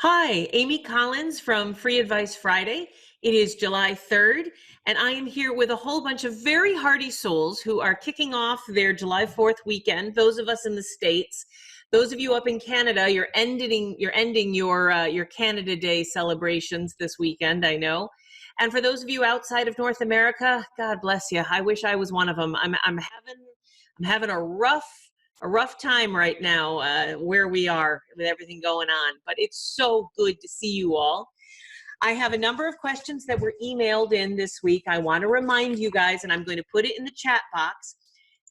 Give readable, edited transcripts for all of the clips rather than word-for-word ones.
Hi, Amy Collins from Free Advice Friday. It is July 3rd, and I am here with a whole bunch of very hardy souls who are kicking off their July 4th weekend. Those of us in the States, those of you up in Canada, you're ending your Canada Day celebrations this weekend, I know. And for those of you outside of North America, God bless you. I wish I was one of them. I'm having a rough time right now where we are with everything going on, but it's so good to see you all. I have a number of questions that were emailed in this week. I want to remind you guys, and I'm going to put it in the chat box,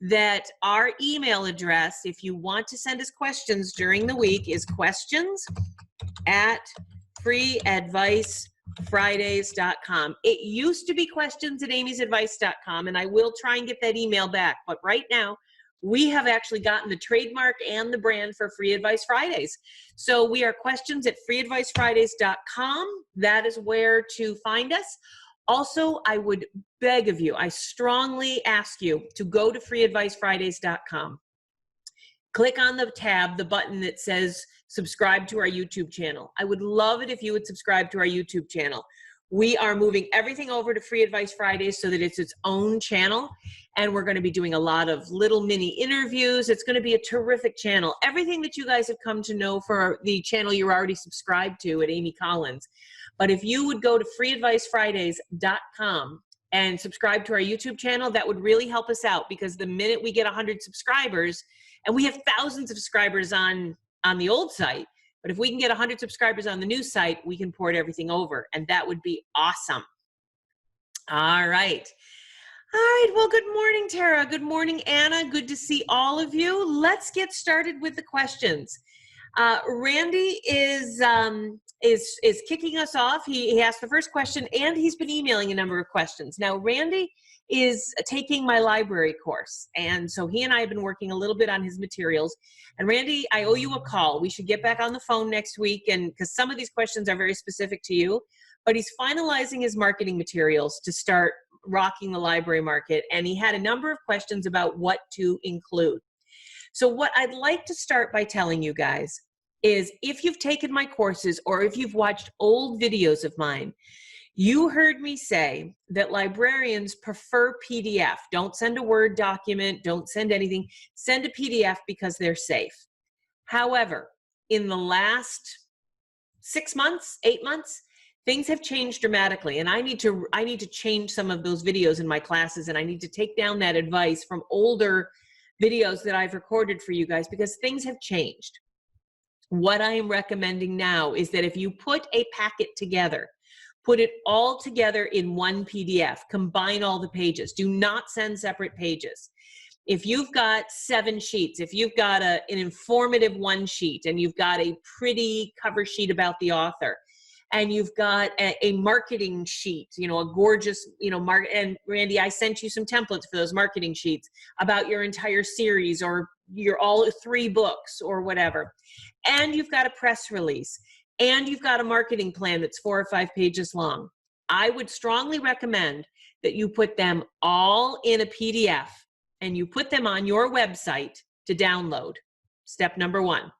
that our email address, if you want to send us questions during the week, is questions@freeadvicefridays.com. It used to be questions@amysadvice.com, and I will try and get that email back, but right now, we have actually gotten the trademark and the brand for Free Advice Fridays. So we are questions@freeadvicefridays.com. That is where to find us. Also, I would beg of you, I strongly ask you to go to freeadvicefridays.com. Click on the tab, the button that says subscribe to our YouTube channel. I would love it if you would subscribe to our YouTube channel. We are moving everything over to Free Advice Fridays so that it's its own channel. And we're going to be doing a lot of little mini interviews. It's going to be a terrific channel. Everything that you guys have come to know for the channel you're already subscribed to at Amy Collins. But if you would go to freeadvicefridays.com and subscribe to our YouTube channel, that would really help us out, because the minute we get 100 subscribers, and we have thousands of subscribers on the old site, but if we can get 100 subscribers on the new site, we can port everything over, and that would be awesome. All right. All right, well, good morning, Tara. Good morning, Anna. Good to see all of you. Let's get started with the questions. Randy is kicking us off. He asked the first question, and he's been emailing a number of questions. Now, Randy is taking my library course, and so he and I have been working a little bit on his materials. And Randy, I owe you a call. We should get back on the phone next week, and because some of these questions are very specific to you, but he's finalizing his marketing materials to start rocking the library market, and he had a number of questions about what to include. So what I'd like to start by telling you guys is, if you've taken my courses or if you've watched old videos of mine, you heard me say that librarians prefer PDF. Don't send a Word document, don't send anything, send a PDF because they're safe. However, in the last 6 months, 8 months, things have changed dramatically, and I need to change some of those videos in my classes, and I need to take down that advice from older videos that I've recorded for you guys, because things have changed. What I am recommending now is that if you put a packet together, put it all together in one PDF, combine all the pages. Do not send separate pages. If you've got 7 sheets, if you've got an informative one sheet, and you've got a pretty cover sheet about the author, and you've got a marketing sheet, a gorgeous, and Randy, I sent you some templates for those marketing sheets about your entire series or your all 3 books or whatever. And you've got a press release, and you've got a marketing plan that's 4 or 5 pages long. I would strongly recommend that you put them all in a PDF and you put them on your website to download. Step number 1.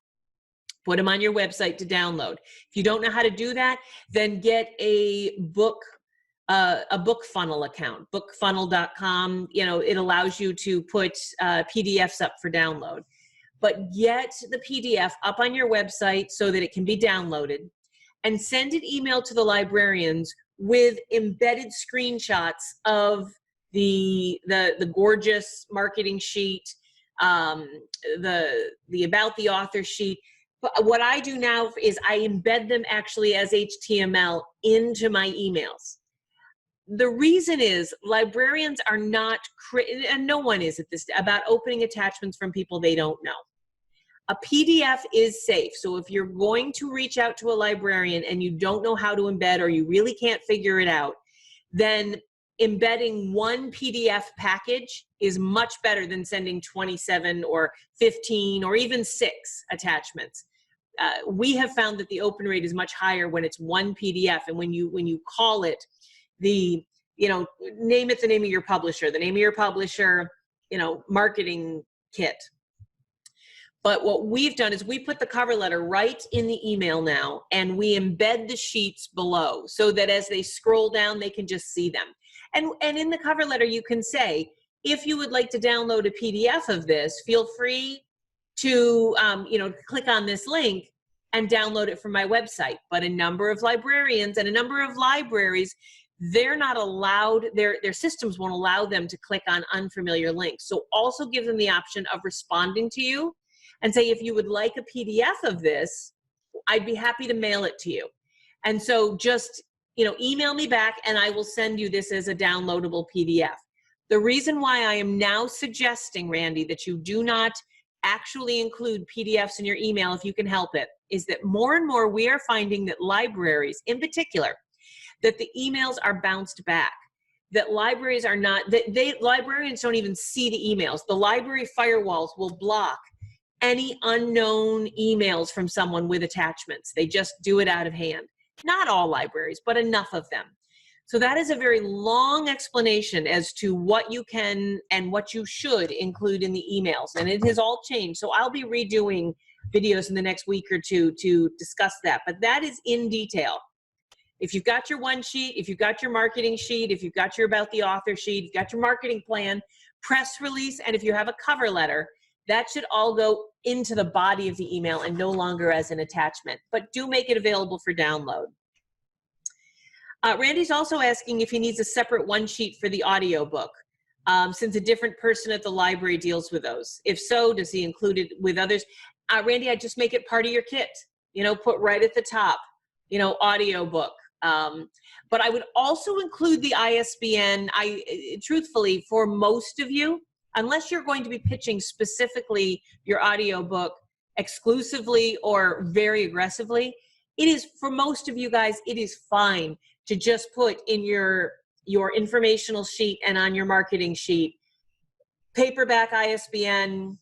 Put them on your website to download. If you don't know how to do that, then get a book funnel account, bookfunnel.com. It allows you to put PDFs up for download. But get the PDF up on your website so that it can be downloaded, and send an email to the librarians with embedded screenshots of the gorgeous marketing sheet, the about the author sheet. But what I do now is I embed them actually as HTML into my emails. The reason is librarians are not, and no one is at this, about opening attachments from people they don't know. A PDF is safe. So if you're going to reach out to a librarian and you don't know how to embed, or you really can't figure it out, then embedding one PDF package is much better than sending 27 or 15 or even 6 attachments. We have found that the open rate is much higher when it's one PDF, and when you call it name it the name of your publisher, marketing kit. But what we've done is we put the cover letter right in the email now, and we embed the sheets below so that as they scroll down, they can just see them. And in the cover letter, you can say, if you would like to download a PDF of this, feel free to click on this link and download it from my website. But a number of librarians and a number of libraries, they're not allowed, their systems won't allow them to click on unfamiliar links. So also give them the option of responding to you and say, if you would like a PDF of this, I'd be happy to mail it to you. And so just, email me back and I will send you this as a downloadable PDF. The reason why I am now suggesting, Randy, that you do not actually include PDFs in your email if you can help it, is that more and more we are finding that libraries in particular, that the emails are bounced back, that libraries are not, librarians don't even see the emails. The library firewalls will block any unknown emails from someone with attachments. They just do it out of hand. Not all libraries, but enough of them. So that is a very long explanation as to what you can and what you should include in the emails. And it has all changed. So I'll be redoing videos in the next week or two to discuss that. But that is in detail. If you've got your one sheet, if you've got your marketing sheet, if you've got your about the author sheet, if you've got your marketing plan, press release, and if you have a cover letter, that should all go into the body of the email and no longer as an attachment. But do make it available for download. Randy's also asking if he needs a separate one sheet for the audiobook, since a different person at the library deals with those. If so, does he include it with others? Randy, I'd just make it part of your kit. Put right at the top, audiobook. But I would also include the ISBN. Truthfully, for most of you, unless you're going to be pitching specifically your audiobook exclusively or very aggressively, it is, for most of you guys, it is fine to just put in your informational sheet and on your marketing sheet, paperback ISBN,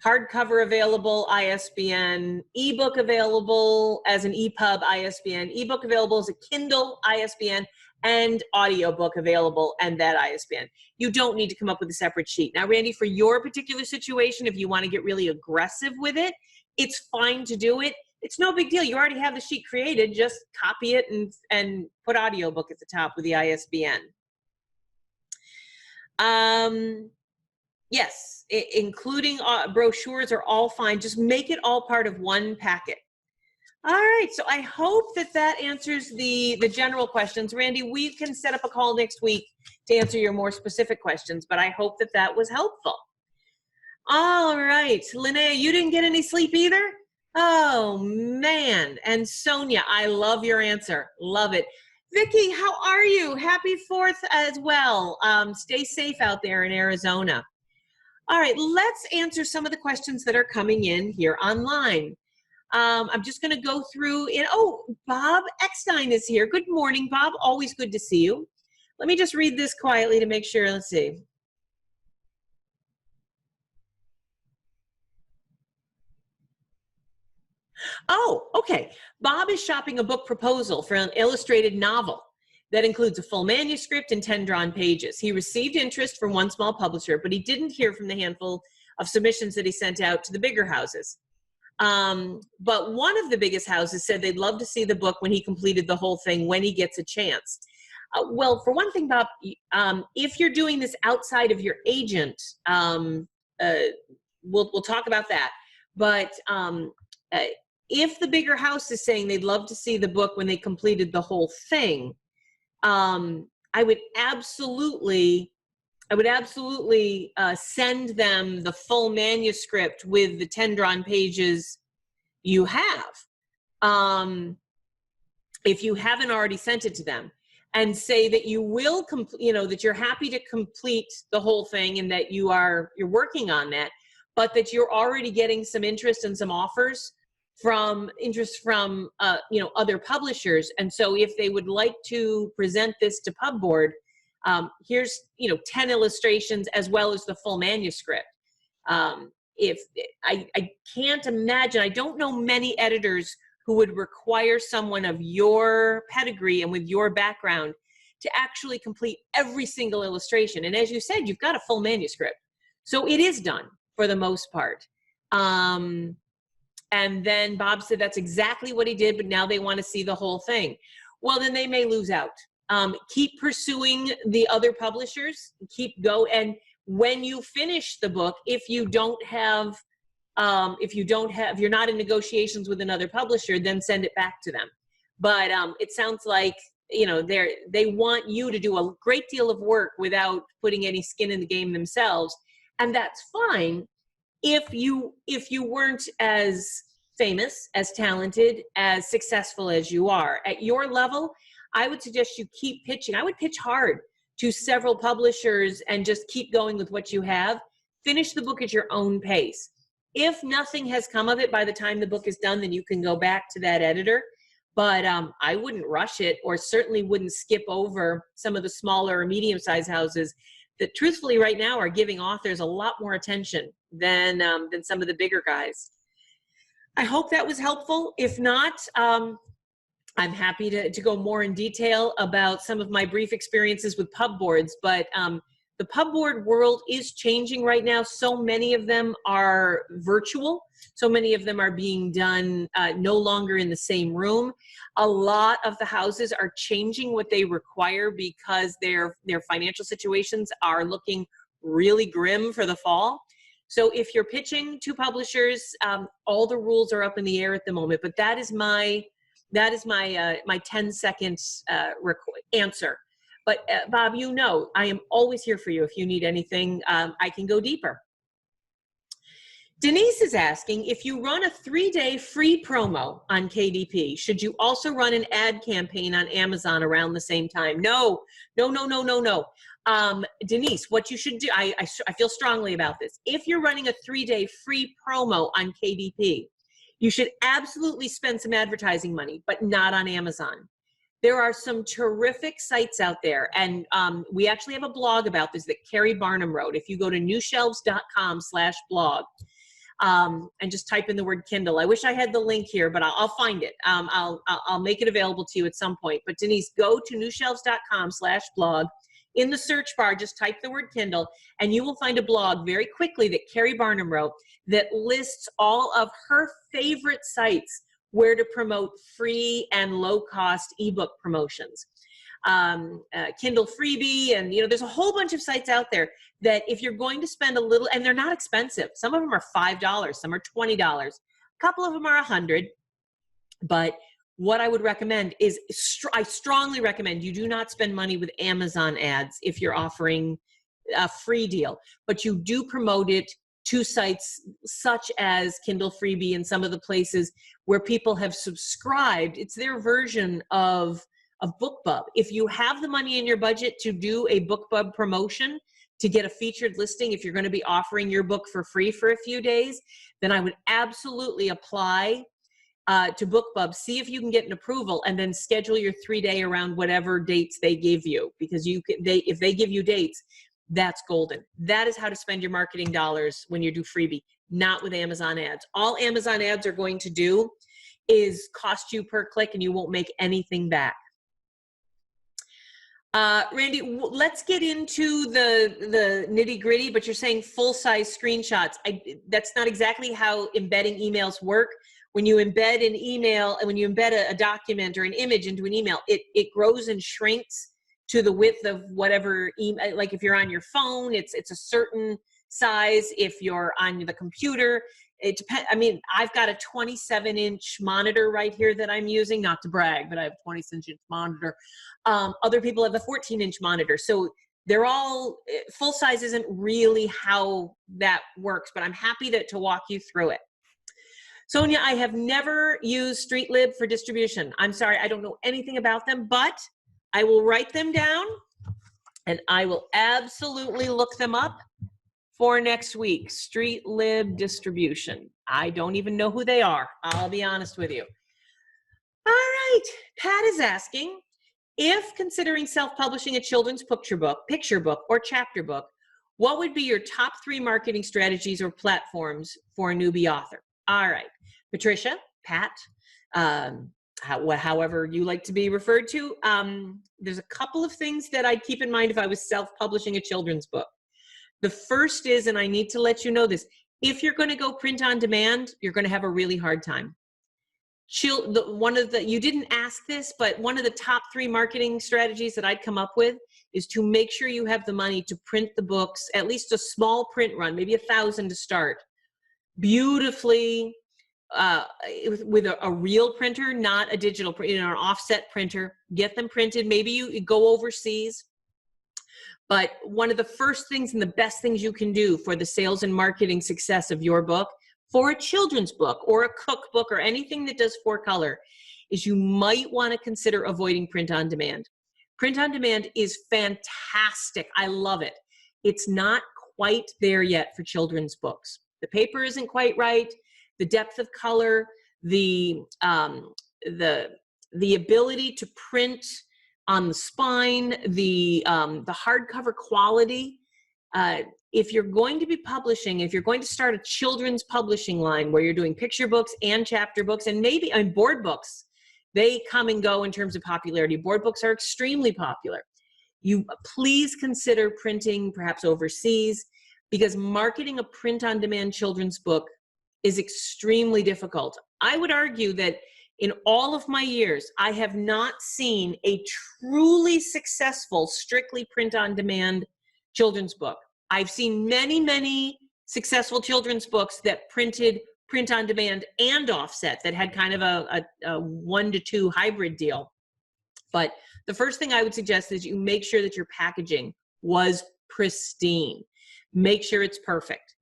hardcover available ISBN, ebook available as an EPUB ISBN, ebook available as a Kindle ISBN, and audiobook available and that ISBN. You don't need to come up with a separate sheet. Now, Randy, for your particular situation, if you want to get really aggressive with it, it's fine to do it. It's no big deal. You already have the sheet created. Just copy it and put audiobook at the top with the ISBN. Yes, including brochures are all fine. Just make it all part of one packet. All right, so I hope that answers the general questions. Randy, we can set up a call next week to answer your more specific questions, but I hope that was helpful. All right, Linnea, you didn't get any sleep either? Oh, man. And Sonia, I love your answer. Love it. Vicki, how are you? Happy 4th as well. Stay safe out there in Arizona. All right, let's answer some of the questions that are coming in here online. I'm just going to go through it. Oh, Bob Eckstein is here. Good morning, Bob. Always good to see you. Let me just read this quietly to make sure. Let's see. Oh, okay. Bob is shopping a book proposal for an illustrated novel that includes a full manuscript and 10 drawn pages. He received interest from one small publisher, but he didn't hear from the handful of submissions that he sent out to the bigger houses. But one of the biggest houses said they'd love to see the book when he completed the whole thing, when he gets a chance. Well, for one thing, Bob, if you're doing this outside of your agent, we'll talk about that. But if the bigger house is saying they'd love to see the book when they completed the whole thing, I would absolutely send them the full manuscript with the 10 drawn pages you have, if you haven't already sent it to them, and say that you will that you're happy to complete the whole thing and that you're working on that, but that you're already getting some interest and some offers from other publishers. And so if they would like to present this to Pub Board, here's 10 illustrations as well as the full manuscript. If I can't imagine, I don't know many editors who would require someone of your pedigree and with your background to actually complete every single illustration. And as you said, you've got a full manuscript, so it is done for the most part. And then Bob said that's exactly what he did, but now they want to see the whole thing. Well, then they may lose out. Keep pursuing the other publishers, keep go. And when you finish the book, if you're not in negotiations with another publisher, then send it back to them. But it sounds like, you know, they want you to do a great deal of work without putting any skin in the game themselves. And that's fine if you weren't as famous, as talented, as successful as you are. At your level, I would suggest you keep pitching. I would pitch hard to several publishers and just keep going with what you have. Finish the book at your own pace. If nothing has come of it by the time the book is done, then you can go back to that editor. But I wouldn't rush it, or certainly wouldn't skip over some of the smaller or medium-sized houses that truthfully right now are giving authors a lot more attention than some of the bigger guys. I hope that was helpful. If not, I'm happy to go more in detail about some of my brief experiences with pub boards, but the pub board world is changing right now. So many of them are virtual. So many of them are being done no longer in the same room. A lot of the houses are changing what they require because their financial situations are looking really grim for the fall. So if you're pitching to publishers, all the rules are up in the air at the moment, but that is my 10-second answer. But Bob, you know, I am always here for you. If you need anything, I can go deeper. Denise is asking, if you run a 3-day free promo on KDP, should you also run an ad campaign on Amazon around the same time? No. Denise, what you should do, I feel strongly about this. If you're running a 3-day free promo on KDP, you should absolutely spend some advertising money, but not on Amazon. There are some terrific sites out there, and we actually have a blog about this that Carrie Barnum wrote. If you go to newshelves.com/blog and just type in the word Kindle. I wish I had the link here, but I'll find it. I'll make it available to you at some point. But Denise, go to newshelves.com/blog. In the search bar, just type the word Kindle, and you will find a blog very quickly that Carrie Barnum wrote that lists all of her favorite sites where to promote free and low-cost ebook promotions. Kindle Freebie, and you know, there's a whole bunch of sites out there that if you're going to spend a little, and they're not expensive. Some of them are $5, some are $20. A couple of them are $100. But what I would recommend is, I strongly recommend you do not spend money with Amazon ads if you're offering a free deal, but you do promote it to sites such as Kindle Freebie and some of the places where people have subscribed. It's their version of BookBub. If you have the money in your budget to do a BookBub promotion, to get a featured listing, if you're going to be offering your book for free for a few days, then I would absolutely apply to BookBub, see if you can get an approval, and then schedule your 3-day around whatever dates they give you, because if they give you dates, that's golden. That is how to spend your marketing dollars when you do freebie, not with Amazon ads. All Amazon ads are going to do is cost you per click, and you won't make anything back. Randy, let's get into the nitty gritty, but you're saying full-size screenshots. That's not exactly how embedding emails work. When you embed an email, and when you embed a document or an image into an email, it grows and shrinks to the width of whatever email. Like if you're on your phone, it's a certain size. If you're on the computer, it depends. I mean, I've got a 27-inch monitor right here that I'm using, not to brag, but I have a 26-inch monitor. Other people have a 14-inch monitor. So they're all, full size isn't really how that works, but I'm happy to walk you through it. Sonia, I have never used StreetLib for distribution. I'm sorry, I don't know anything about them, but I will write them down and I will absolutely look them up for next week. StreetLib distribution. I don't even know who they are. I'll be honest with you. All right, Pat is asking, if considering self-publishing a children's picture book, or chapter book, what would be your top 3 marketing strategies or platforms for a newbie author? All right, Patricia, Pat, however you like to be referred to, there's a couple of things that I'd keep in mind if I was self-publishing a children's book. The first is, and I need to let you know this, If you're going to go print on demand, you're going to have a really hard time. You didn't ask this, but one of the top 3 marketing strategies that I'd come up with is to make sure you have the money to print the books, at least a small print run, maybe 1,000 to start, beautifully, with a real printer, not a digital printer, an offset printer. Get them printed. Maybe you go overseas. But one of the first things and the best things you can do for the sales and marketing success of your book, for a children's book or a cookbook or anything that does 4-color, is you might want to consider avoiding print on demand. Print on demand is fantastic. I love it. It's not quite there yet for children's books. The paper isn't quite right. The depth of color, the ability to print on the spine, the hardcover quality. If you're going to be publishing, if you're going to start a children's publishing line where you're doing picture books and chapter books, and maybe board books, they come and go in terms of popularity. Board books are extremely popular. You please consider printing perhaps overseas, because marketing a print-on-demand children's book is extremely difficult. I would argue that in all of my years, I have not seen a truly successful, strictly print-on-demand children's book. I've seen many, many successful children's books that printed print-on-demand and offset, that had kind of a 1-to-2 hybrid deal. But the first thing I would suggest is you make sure that your packaging was pristine. Make sure it's perfect.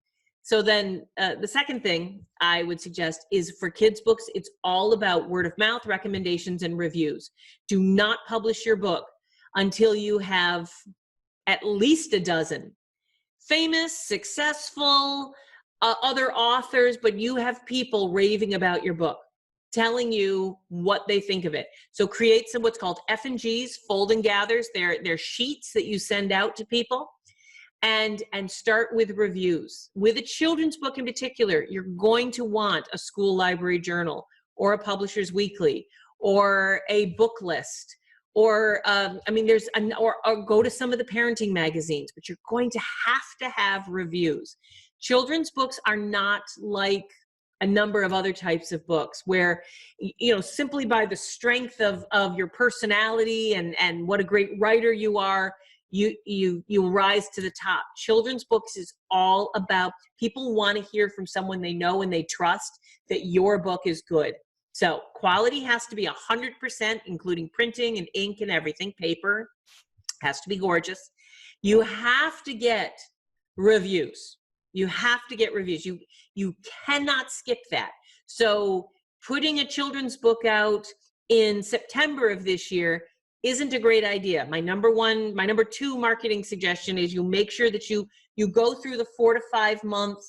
So then the second thing I would suggest is, for kids' books, it's all about word of mouth, recommendations, and reviews. Do not publish your book until you have at least a dozen famous, successful, other authors, but you have people raving about your book, telling you what they think of it. So create some what's called F&Gs, fold and gathers. They're sheets that you send out to people. And start with reviews. With a children's book in particular, you're going to want a school library journal, or a publisher's weekly, or a book list, or or go to some of the parenting magazines. But you're going to have reviews. Children's books are not like a number of other types of books where, simply by the strength of your personality and what a great writer you are, you rise to the top. Children's books is all about, people want to hear from someone they know and they trust that your book is good. So quality has to be 100%, including printing and ink and everything. Paper has to be gorgeous. You have to get reviews. You have to get reviews. You cannot skip that. So putting a children's book out in September of this year isn't a great idea. My number 2 marketing suggestion is you make sure that you go through the 4 to 5 month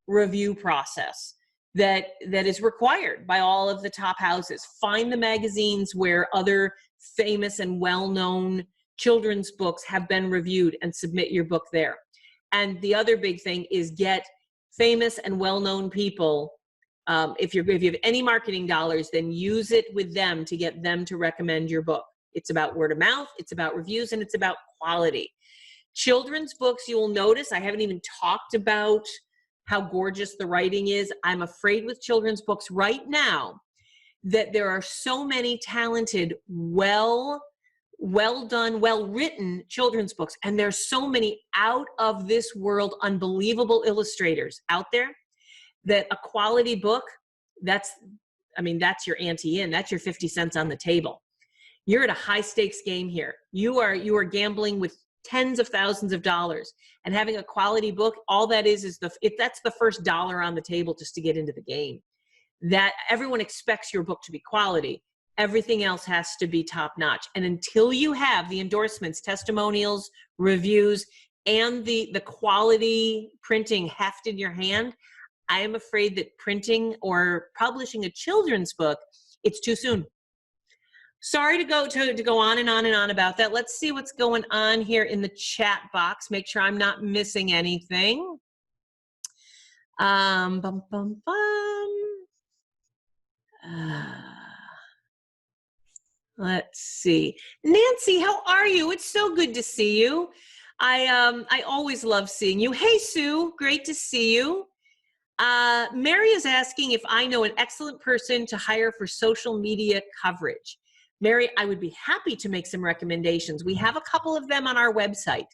review process that is required by all of the top houses. Find the magazines where other famous and well-known children's books have been reviewed and submit your book there. And the other big thing is get famous and well-known people. If you have any marketing dollars, then use it with them to get them to recommend your book. It's about word of mouth, it's about reviews, and it's about quality. Children's books, you will notice, I haven't even talked about how gorgeous the writing is. I'm afraid with children's books right now that there are so many talented, well done, well-written children's books, and there's so many out of this world, unbelievable illustrators out there, that a quality book, that's your ante in, that's your 50 cents on the table. You're at a high stakes game here. You are gambling with tens of thousands of dollars, and having a quality book, all that is that's the first dollar on the table just to get into the game. That everyone expects your book to be quality. Everything else has to be top notch. And until you have the endorsements, testimonials, reviews, and the quality printing heft in your hand, I am afraid that printing or publishing a children's book, it's too soon. Sorry to go on and on and on about that. Let's see what's going on here in the chat box. Make sure I'm not missing anything. Let's see. Nancy, how are you? It's so good to see you. I always love seeing you. Hey, Sue, great to see you. Mary is asking if I know an excellent person to hire for social media coverage. Mary, I would be happy to make some recommendations. We have a couple of them on our website.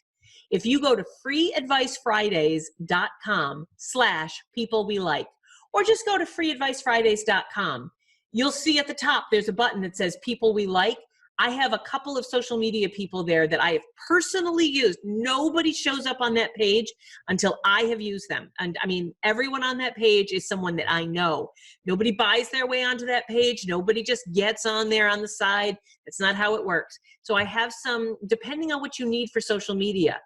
If you go to freeadvicefridays.com/peoplewelike, or just go to freeadvicefridays.com, you'll see at the top there's a button that says People We Like. I have a couple of social media people there that I have personally used. Nobody shows up on that page until I have used them. And I mean, everyone on that page is someone that I know. Nobody buys their way onto that page. Nobody just gets on there on the side. That's not how it works. So I have some, depending on what you need for social media.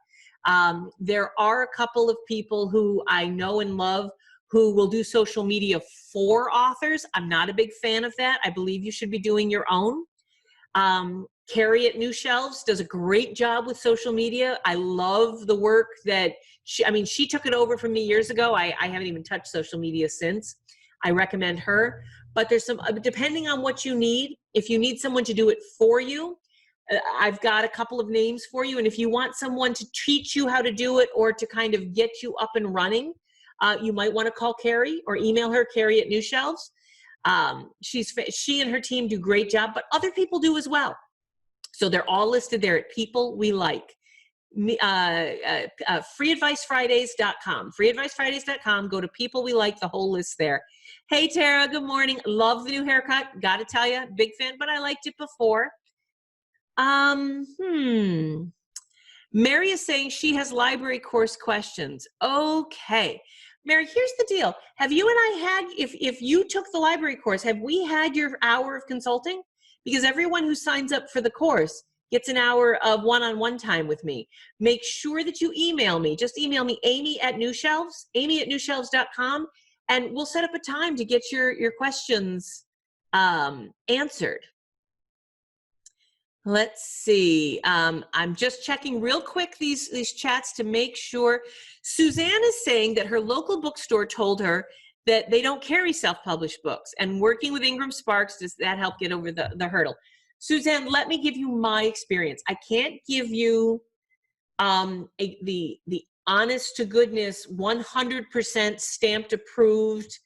There are a couple of people who I know and love who will do social media for authors. I'm not a big fan of that. I believe you should be doing your own. Carrie at New Shelves does a great job with social media. I love the work that she took it over from me years ago. I haven't even touched social media since. I recommend her, but there's some, depending on what you need, if you need someone to do it for you, I've got a couple of names for you. And if you want someone to teach you how to do it or to kind of get you up and running, you might want to call Carrie or email her, Carrie at New Shelves. She and her team do a great job, but other people do as well. So they're all listed there at People We Like. Freeadvicefridays.com. Freeadvicefridays.com. Go to People We Like, the whole list there. Hey, Tara, good morning. Love the new haircut. Got to tell you, big fan, but I liked it before. Mary is saying she has library course questions. Okay. Mary, here's the deal. Have you and I had, if you took the library course, have we had your hour of consulting? Because everyone who signs up for the course gets an hour of one-on-one time with me. Make sure that you email me. Just email me, Amy at newshelves.com, and we'll set up a time to get your questions answered. Let's see. I'm just checking real quick these chats to make sure. Suzanne is saying that her local bookstore told her that they don't carry self-published books, and working with Ingram Sparks, does that help get over the hurdle? Suzanne, let me give you my experience. I can't give you the honest to goodness 100% stamped approved.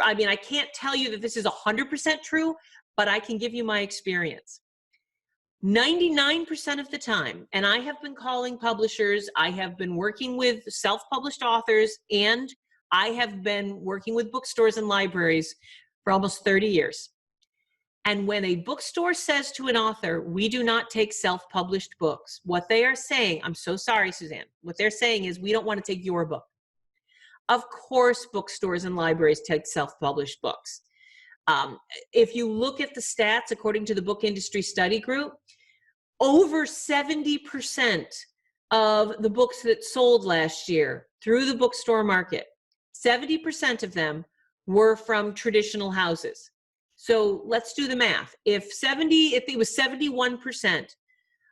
I mean, I can't tell you that this is 100% true, but I can give you my experience. 99% of the time, and I have been calling publishers, I have been working with self-published authors, and I have been working with bookstores and libraries for almost 30 years. And when a bookstore says to an author, we do not take self-published books, what they are saying, I'm so sorry, Suzanne, what they're saying is, we don't want to take your book. Of course, bookstores and libraries take self-published books. If you look at the stats, according to the Book Industry Study Group, over 70% of the books that sold last year through the bookstore market, 70% of them were from traditional houses. So let's do the math. If it was 71%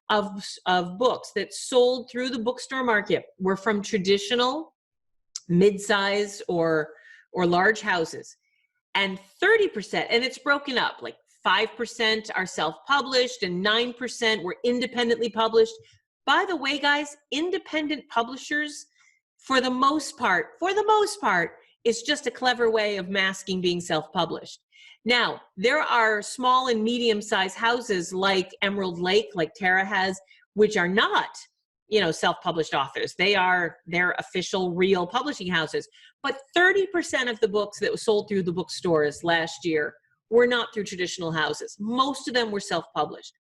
of books that sold through the bookstore market were from traditional, mid-size, or large houses, and 30%, and it's broken up, like 5% are self-published and 9% were independently published. By the way, guys, independent publishers, for the most part, is just a clever way of masking being self-published. Now, there are small and medium-sized houses like Emerald Lake, like Tara has, which are not, self-published authors. They're official, real publishing houses. But 30% of the books that were sold through the bookstores last year were not through traditional houses. Most of them were self-published.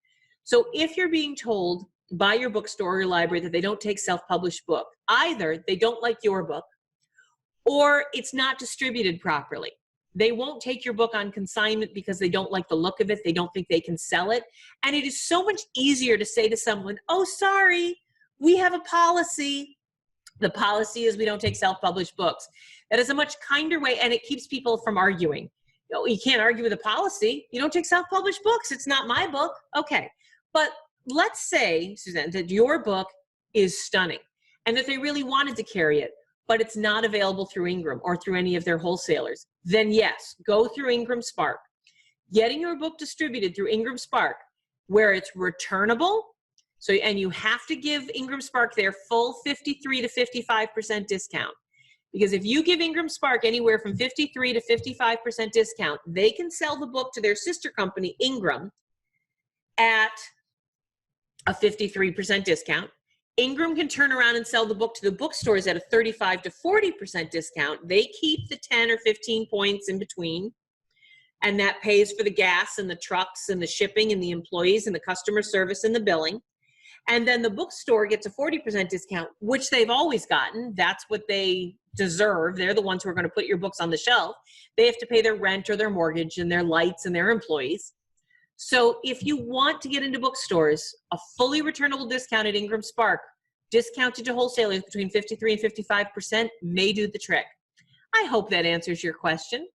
So if you're being told by your bookstore or your library that they don't take self-published book, either they don't like your book or it's not distributed properly. They won't take your book on consignment because they don't like the look of it. They don't think they can sell it. And it is so much easier to say to someone, oh, sorry, we have a policy. The policy is we don't take self-published books. That is a much kinder way, and it keeps people from arguing. You can't argue with a policy. You don't take self-published books. It's not my book. Okay. But let's say, Suzanne, that your book is stunning and that they really wanted to carry it, but it's not available through Ingram or through any of their wholesalers. Then yes, go through Ingram Spark. Getting your book distributed through Ingram Spark, where it's returnable, and you have to give Ingram Spark their full 53 to 55% discount. Because if you give Ingram Spark anywhere from 53 to 55% discount, they can sell the book to their sister company, Ingram, at a 53% discount. Ingram can turn around and sell the book to the bookstores at a 35 to 40% discount. They keep the 10 or 15 points in between, and that pays for the gas and the trucks and the shipping and the employees and the customer service and the billing. And then the bookstore gets a 40% discount, which they've always gotten. That's what they deserve. They're the ones who are going to put your books on the shelf. They have to pay their rent or their mortgage and their lights and their employees. So if you want to get into bookstores, a fully returnable discount at Ingram Spark, discounted to wholesalers between 53 and 55%, may do the trick. I hope that answers your question.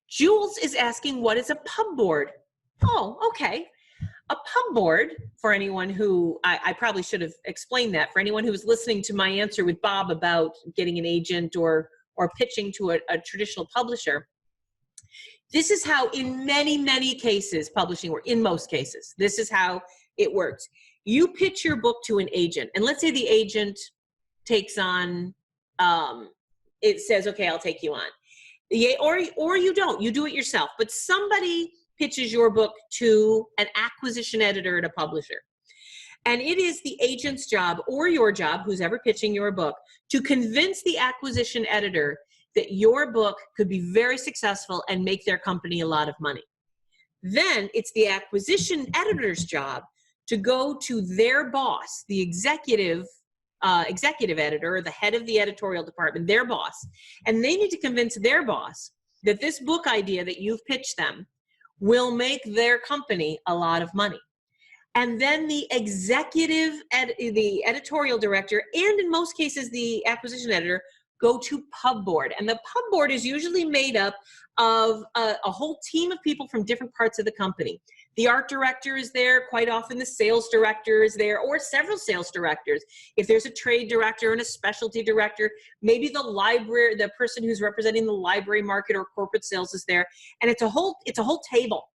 Jules is asking, what is a pub board? Oh, okay. A pub board, for anyone who, I probably should have explained that, for anyone who was listening to my answer with Bob about getting an agent or pitching to a traditional publisher. This is how, in many, many cases, publishing works, in most cases, this is how it works. You pitch your book to an agent, and let's say the agent takes on, it says, okay, I'll take you on. Yeah, or you don't, you do it yourself, but somebody pitches your book to an acquisition editor at a publisher. And it is the agent's job or your job, who's ever pitching your book, to convince the acquisition editor that your book could be very successful and make their company a lot of money. Then it's the acquisition editor's job to go to their boss, the executive editor, or the head of the editorial department, their boss, and they need to convince their boss that this book idea that you've pitched them will make their company a lot of money. And then the the editorial director, and in most cases the acquisition editor, go to pub board. And the pub board is usually made up of a whole team of people from different parts of the company. The art director is there, quite often the sales director is there, or several sales directors. If there's a trade director and a specialty director, maybe the person who's representing the library market or corporate sales is there. And it's a whole table.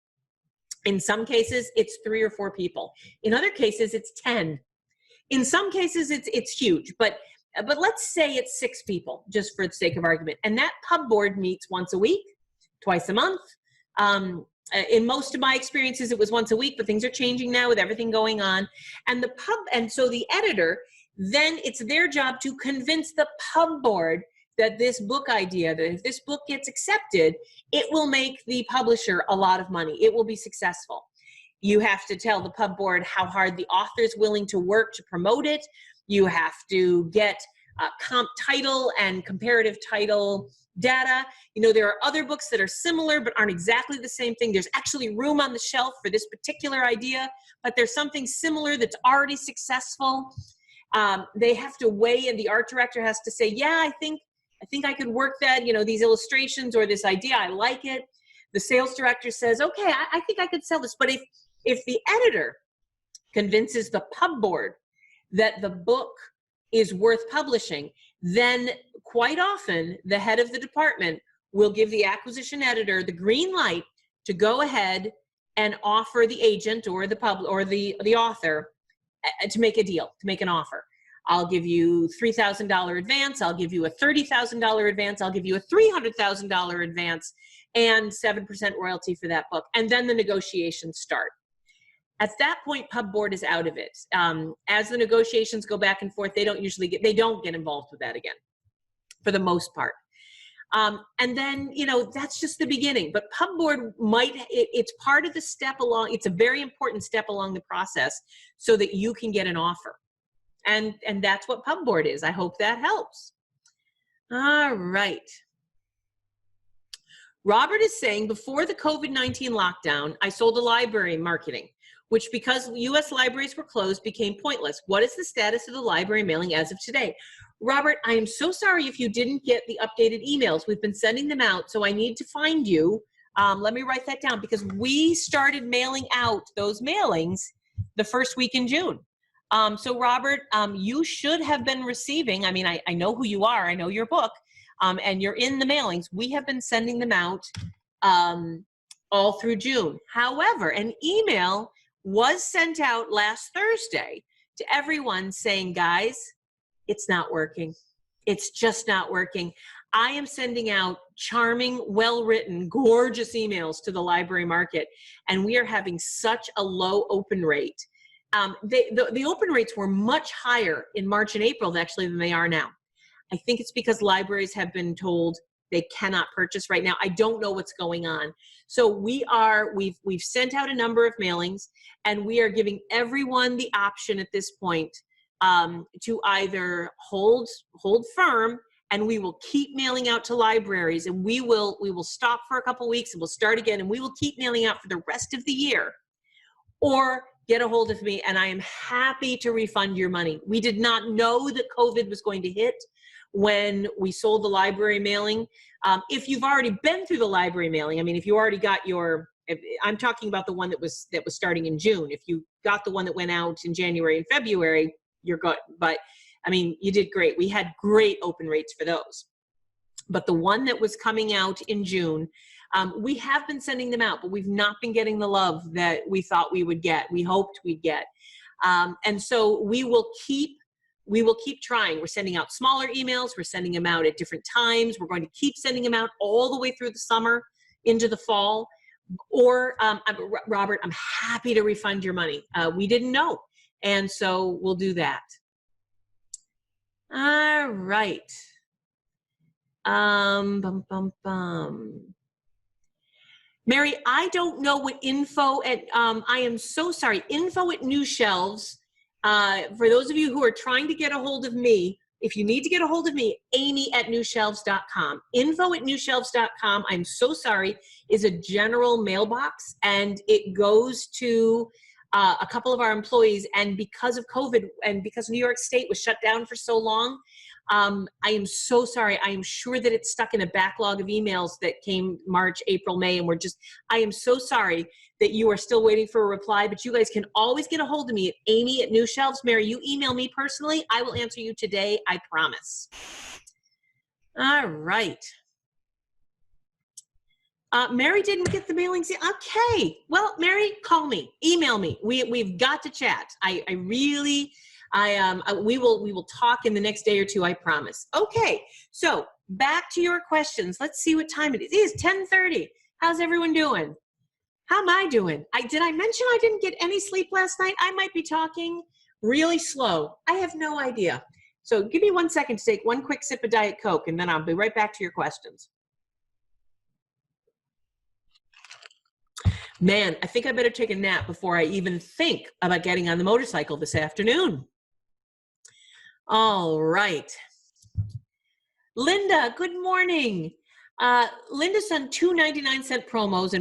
In some cases, it's 3 or 4 people. In other cases, it's 10. In some cases, it's huge, but let's say it's 6 people, just for the sake of argument. And that pub board meets once a week, twice a month. In most of my experiences, it was once a week, but things are changing now with everything going on. And so the editor, then it's their job to convince the pub board that this book idea, that if this book gets accepted, it will make the publisher a lot of money. It will be successful. You have to tell the pub board how hard the author is willing to work to promote it. You have to get comp title and comparative title data. You know, there are other books that are similar but aren't exactly the same thing. There's actually room on the shelf for this particular idea, but there's something similar that's already successful. They have to weigh, and the art director has to say, yeah, I think I could work that, you know, these illustrations or this idea, I like it. The sales director says, okay, I think I could sell this. But if the editor convinces the pub board that the book is worth publishing, then quite often the head of the department will give the acquisition editor the green light to go ahead and offer the agent or the author to make a deal, to make an offer. I'll give you $3,000 advance. I'll give you a $30,000 advance. I'll give you a $300,000 advance and 7% royalty for that book. And then the negotiations start. At that point, pub board is out of it. As the negotiations go back and forth, they don't get involved with that again, for the most part. And then, you know, that's just the beginning. But pub board it's part of the step along. It's a very important step along the process so that you can get an offer. And that's what pub board is. I hope that helps. All right. Robert is saying, before the COVID-19 lockdown, I sold a library marketing, which, because U.S. libraries were closed, became pointless. What is the status of the library mailing as of today? Robert, I am so sorry if you didn't get the updated emails. We've been sending them out, so I need to find you. Let me write that down, because we started mailing out those mailings the first week in June. So Robert, you should have been receiving, I mean, I know who you are, I know your book, and you're in the mailings. We have been sending them out all through June. However, an email was sent out last Thursday to everyone saying, guys, It's not working. It's just not working. I am sending out charming, well-written, gorgeous emails to the library market, and we are having such a low open rate. The open rates were much higher in March and April actually than they are now. I think it's because libraries have been told they cannot purchase right now. I don't know what's going on. So we've sent out a number of mailings, and we are giving everyone the option at this point to either hold firm, and we will keep mailing out to libraries, and we will stop for a couple weeks and we'll start again, and we will keep mailing out for the rest of the year, or get a hold of me and I am happy to refund your money. We did not know that COVID was going to hit when we sold the library mailing. If you've already been through the library mailing, I mean, if you already got I'm talking about the one that was starting in June. If you got the one that went out in January and February, you're good. But I mean, you did great. We had great open rates for those. But the one that was coming out in June, we have been sending them out, but we've not been getting the love that we thought we would get, we hoped we'd get. And so we will keep trying. We're sending out smaller emails. We're sending them out at different times. We're going to keep sending them out all the way through the summer into the fall. Or, Robert, I'm happy to refund your money. We didn't know. And so we'll do that. All right. Mary, I don't know what info at, I am so sorry, info at New Shelves. For those of you who are trying to get a hold of me, if you need to get a hold of me, amy@newshelves.com. info@newshelves.com, I'm so sorry, is a general mailbox, and it goes to a couple of our employees. And because of COVID and because New York State was shut down for so long, I am so sorry. I am sure that it's stuck in a backlog of emails that came March, April, May, and I am so sorry that you are still waiting for a reply, but you guys can always get a hold of me at amy@newshelves. Mary, you email me personally. I will answer you today, I promise. All right. Mary didn't get the mailings yet. Okay. Well, Mary, call me, email me. We've got to chat. We will talk in the next day or two, I promise. Okay. So back to your questions. Let's see what time it is. It is 10:30. How's everyone doing? How am I doing? Did I mention I didn't get any sleep last night? I might be talking really slow. I have no idea. So give me 1 second to take one quick sip of Diet Coke, and then I'll be right back to your questions. Man, I think I better take a nap before I even think about getting on the motorcycle this afternoon. All right. Linda, good morning. Linda's done 2 99-cent promos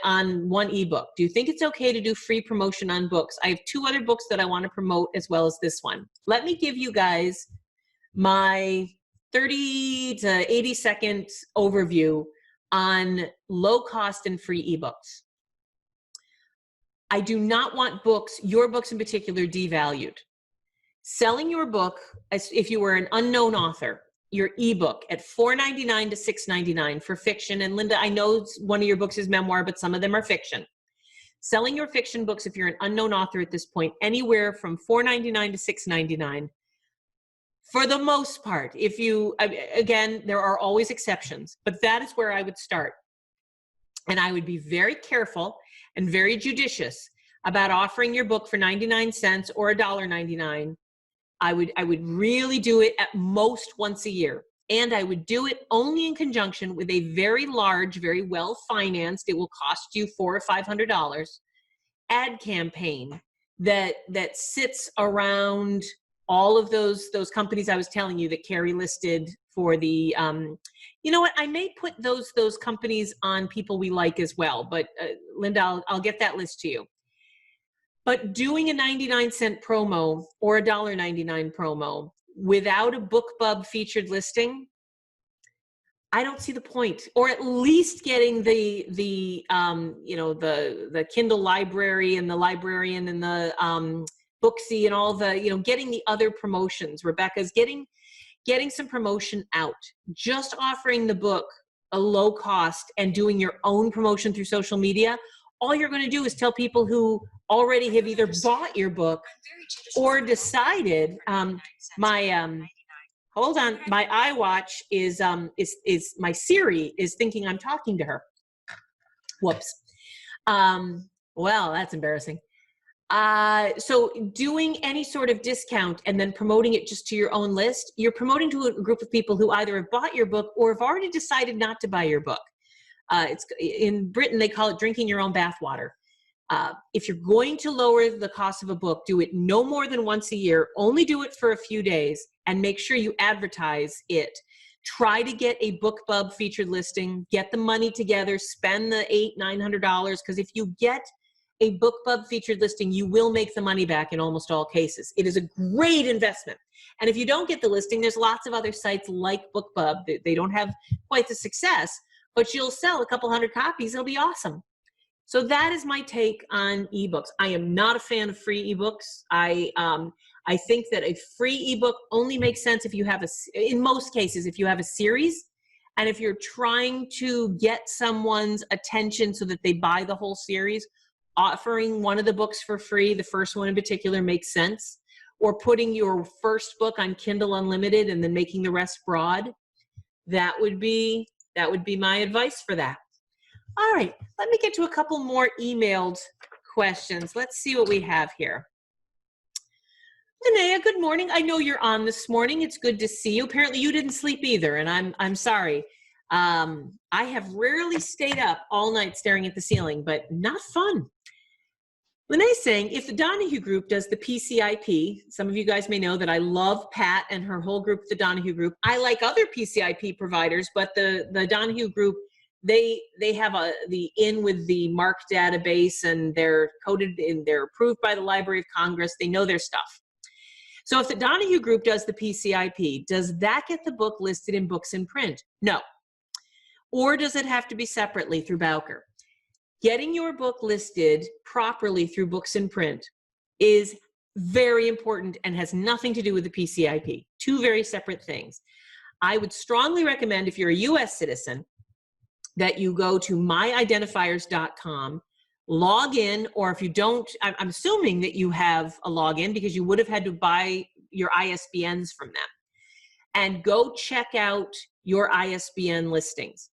on one ebook. Do you think it's okay to do free promotion on books? I have 2 other books that I want to promote as well as this one. Let me give you guys my 30 to 80 second overview on low cost and free ebooks. I do not want your books in particular, devalued. Selling your book, as if you were an unknown author, your ebook at $4.99 to $6.99 for fiction. And Linda, I know one of your books is memoir, but some of them are fiction. Selling your fiction books, if you're an unknown author at this point, anywhere from $4.99 to $6.99. For the most part, if you, again, there are always exceptions, but that is where I would start. And I would be very careful and very judicious about offering your book for 99 cents or $1.99. I would really do it at most once a year. And I would do it only in conjunction with a very large, very well-financed, it will cost you $400 or $500, ad campaign that sits around all of those companies I was telling you that Carrie listed for the, you know what, I may put those companies on People We Like as well, but Linda, I'll get that list to you. But doing a 99-cent promo or a $1.99 promo without a BookBub featured listing, I don't see the point. Or at least getting the Kindle library and the librarian and the Booksy and all the, getting the other promotions. Rebecca's getting some promotion out. Just offering the book a low cost and doing your own promotion through social media, all you're going to do is tell people who already have either bought your book or decided, my Hold on. My iWatch is my Siri is thinking I'm talking to her. Whoops. Well, that's embarrassing. So doing any sort of discount and then promoting it just to your own list, you're promoting to a group of people who either have bought your book or have already decided not to buy your book. It's in Britain, they call it drinking your own bathwater. If you're going to lower the cost of a book, do it no more than once a year, only do it for a few days, and make sure you advertise it. Try to get a BookBub featured listing, get the money together, spend the $800-900, because if you get a BookBub featured listing, you will make the money back in almost all cases. It is a great investment. And if you don't get the listing, there's lots of other sites like BookBub. They don't have quite the success, but you'll sell a couple hundred copies. It'll be awesome. So that is my take on ebooks. I am not a fan of free ebooks. I think that a free ebook only makes sense if you have in most cases, if you have a series, and if you're trying to get someone's attention so that they buy the whole series. Offering one of the books for free, the first one in particular, makes sense. Or putting your first book on Kindle Unlimited and then making the rest broad. That would be my advice for that. All right, let me get to a couple more emailed questions. Let's see what we have here. Linnea, good morning. I know you're on this morning. It's good to see you. Apparently you didn't sleep either, and I'm sorry. I have rarely stayed up all night staring at the ceiling, but not fun. Linnea's saying, if the Donahue Group does the PCIP, some of you guys may know that I love Pat and her whole group, the Donahue Group. I like other PCIP providers, but the Donahue Group, they have the in with the MARC database, and they're coded in, they're approved by the Library of Congress. They know their stuff. So if the Donahue Group does the PCIP, does that get the book listed in Books in Print? No. Or does it have to be separately through Bowker? Getting your book listed properly through Books in Print is very important and has nothing to do with the PCIP. Two very separate things. I would strongly recommend, if you're a US citizen, that you go to myidentifiers.com, log in, or if you don't, I'm assuming that you have a login because you would have had to buy your ISBNs from them, and go check out your ISBN listings.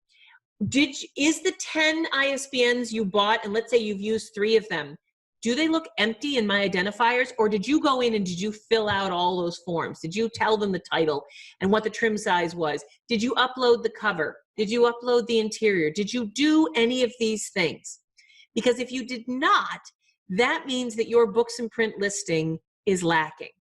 Is the 10 ISBNs you bought, and let's say you've used 3 of them, do they look empty in my identifiers, or did you go in and did you fill out all those forms? Did you tell them the title and what the trim size was? Did you upload the cover? Did you upload the interior? Did you do any of these things? Because if you did not, that means that your Books in Print listing is lacking.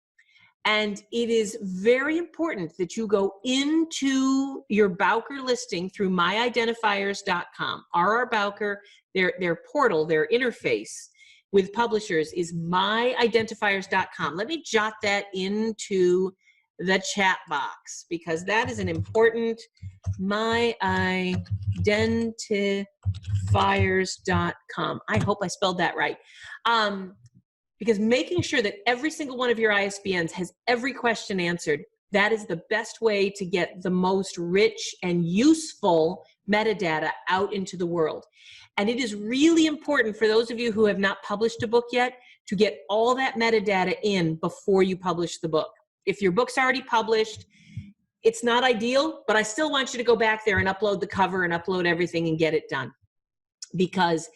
And it is very important that you go into your Bowker listing through myidentifiers.com. R.R. Bowker, their portal, their interface with publishers is myidentifiers.com. Let me jot that into the chat box, because that is an important, myidentifiers.com. I hope I spelled that right. Because making sure that every single one of your ISBNs has every question answered, that is the best way to get the most rich and useful metadata out into the world. And it is really important for those of you who have not published a book yet to get all that metadata in before you publish the book. If your book's already published, it's not ideal, but I still want you to go back there and upload the cover and upload everything and get it done. Because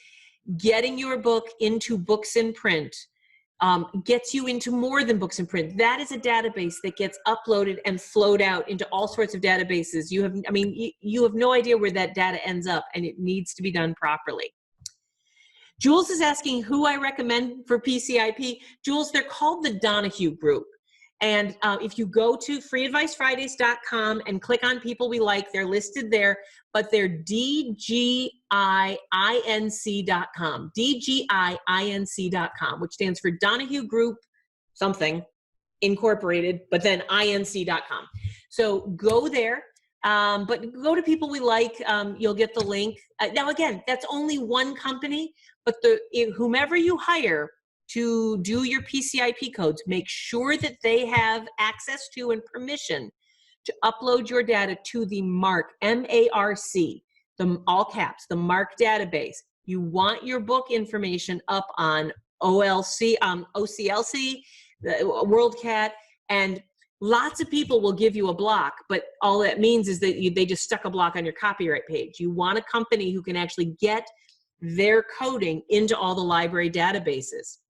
getting your book into Books in Print gets you into more than Books in Print. That is a database that gets uploaded and flowed out into all sorts of databases. You have no idea where that data ends up, and it needs to be done properly. Jules is asking who I recommend for PCIP. Jules, they're called the Donahue Group. And if you go to freeadvicefridays.com and click on People We Like, they're listed there, but they're DGINC.com, DGINC.com, which stands for Donahue Group something Incorporated, but then INC.com. So go there, but go to People We Like, you'll get the link. Now again, that's only one company, but whomever you hire to do your PCIP codes, make sure that they have access to and permission to upload your data to the MARC, M-A-R-C, all caps, the MARC database. You want your book information up on OCLC, the WorldCat, and Lots of people will give you a block, but all that means is that they just stuck a block on your copyright page. You want a company who can actually get their coding into all the library databases.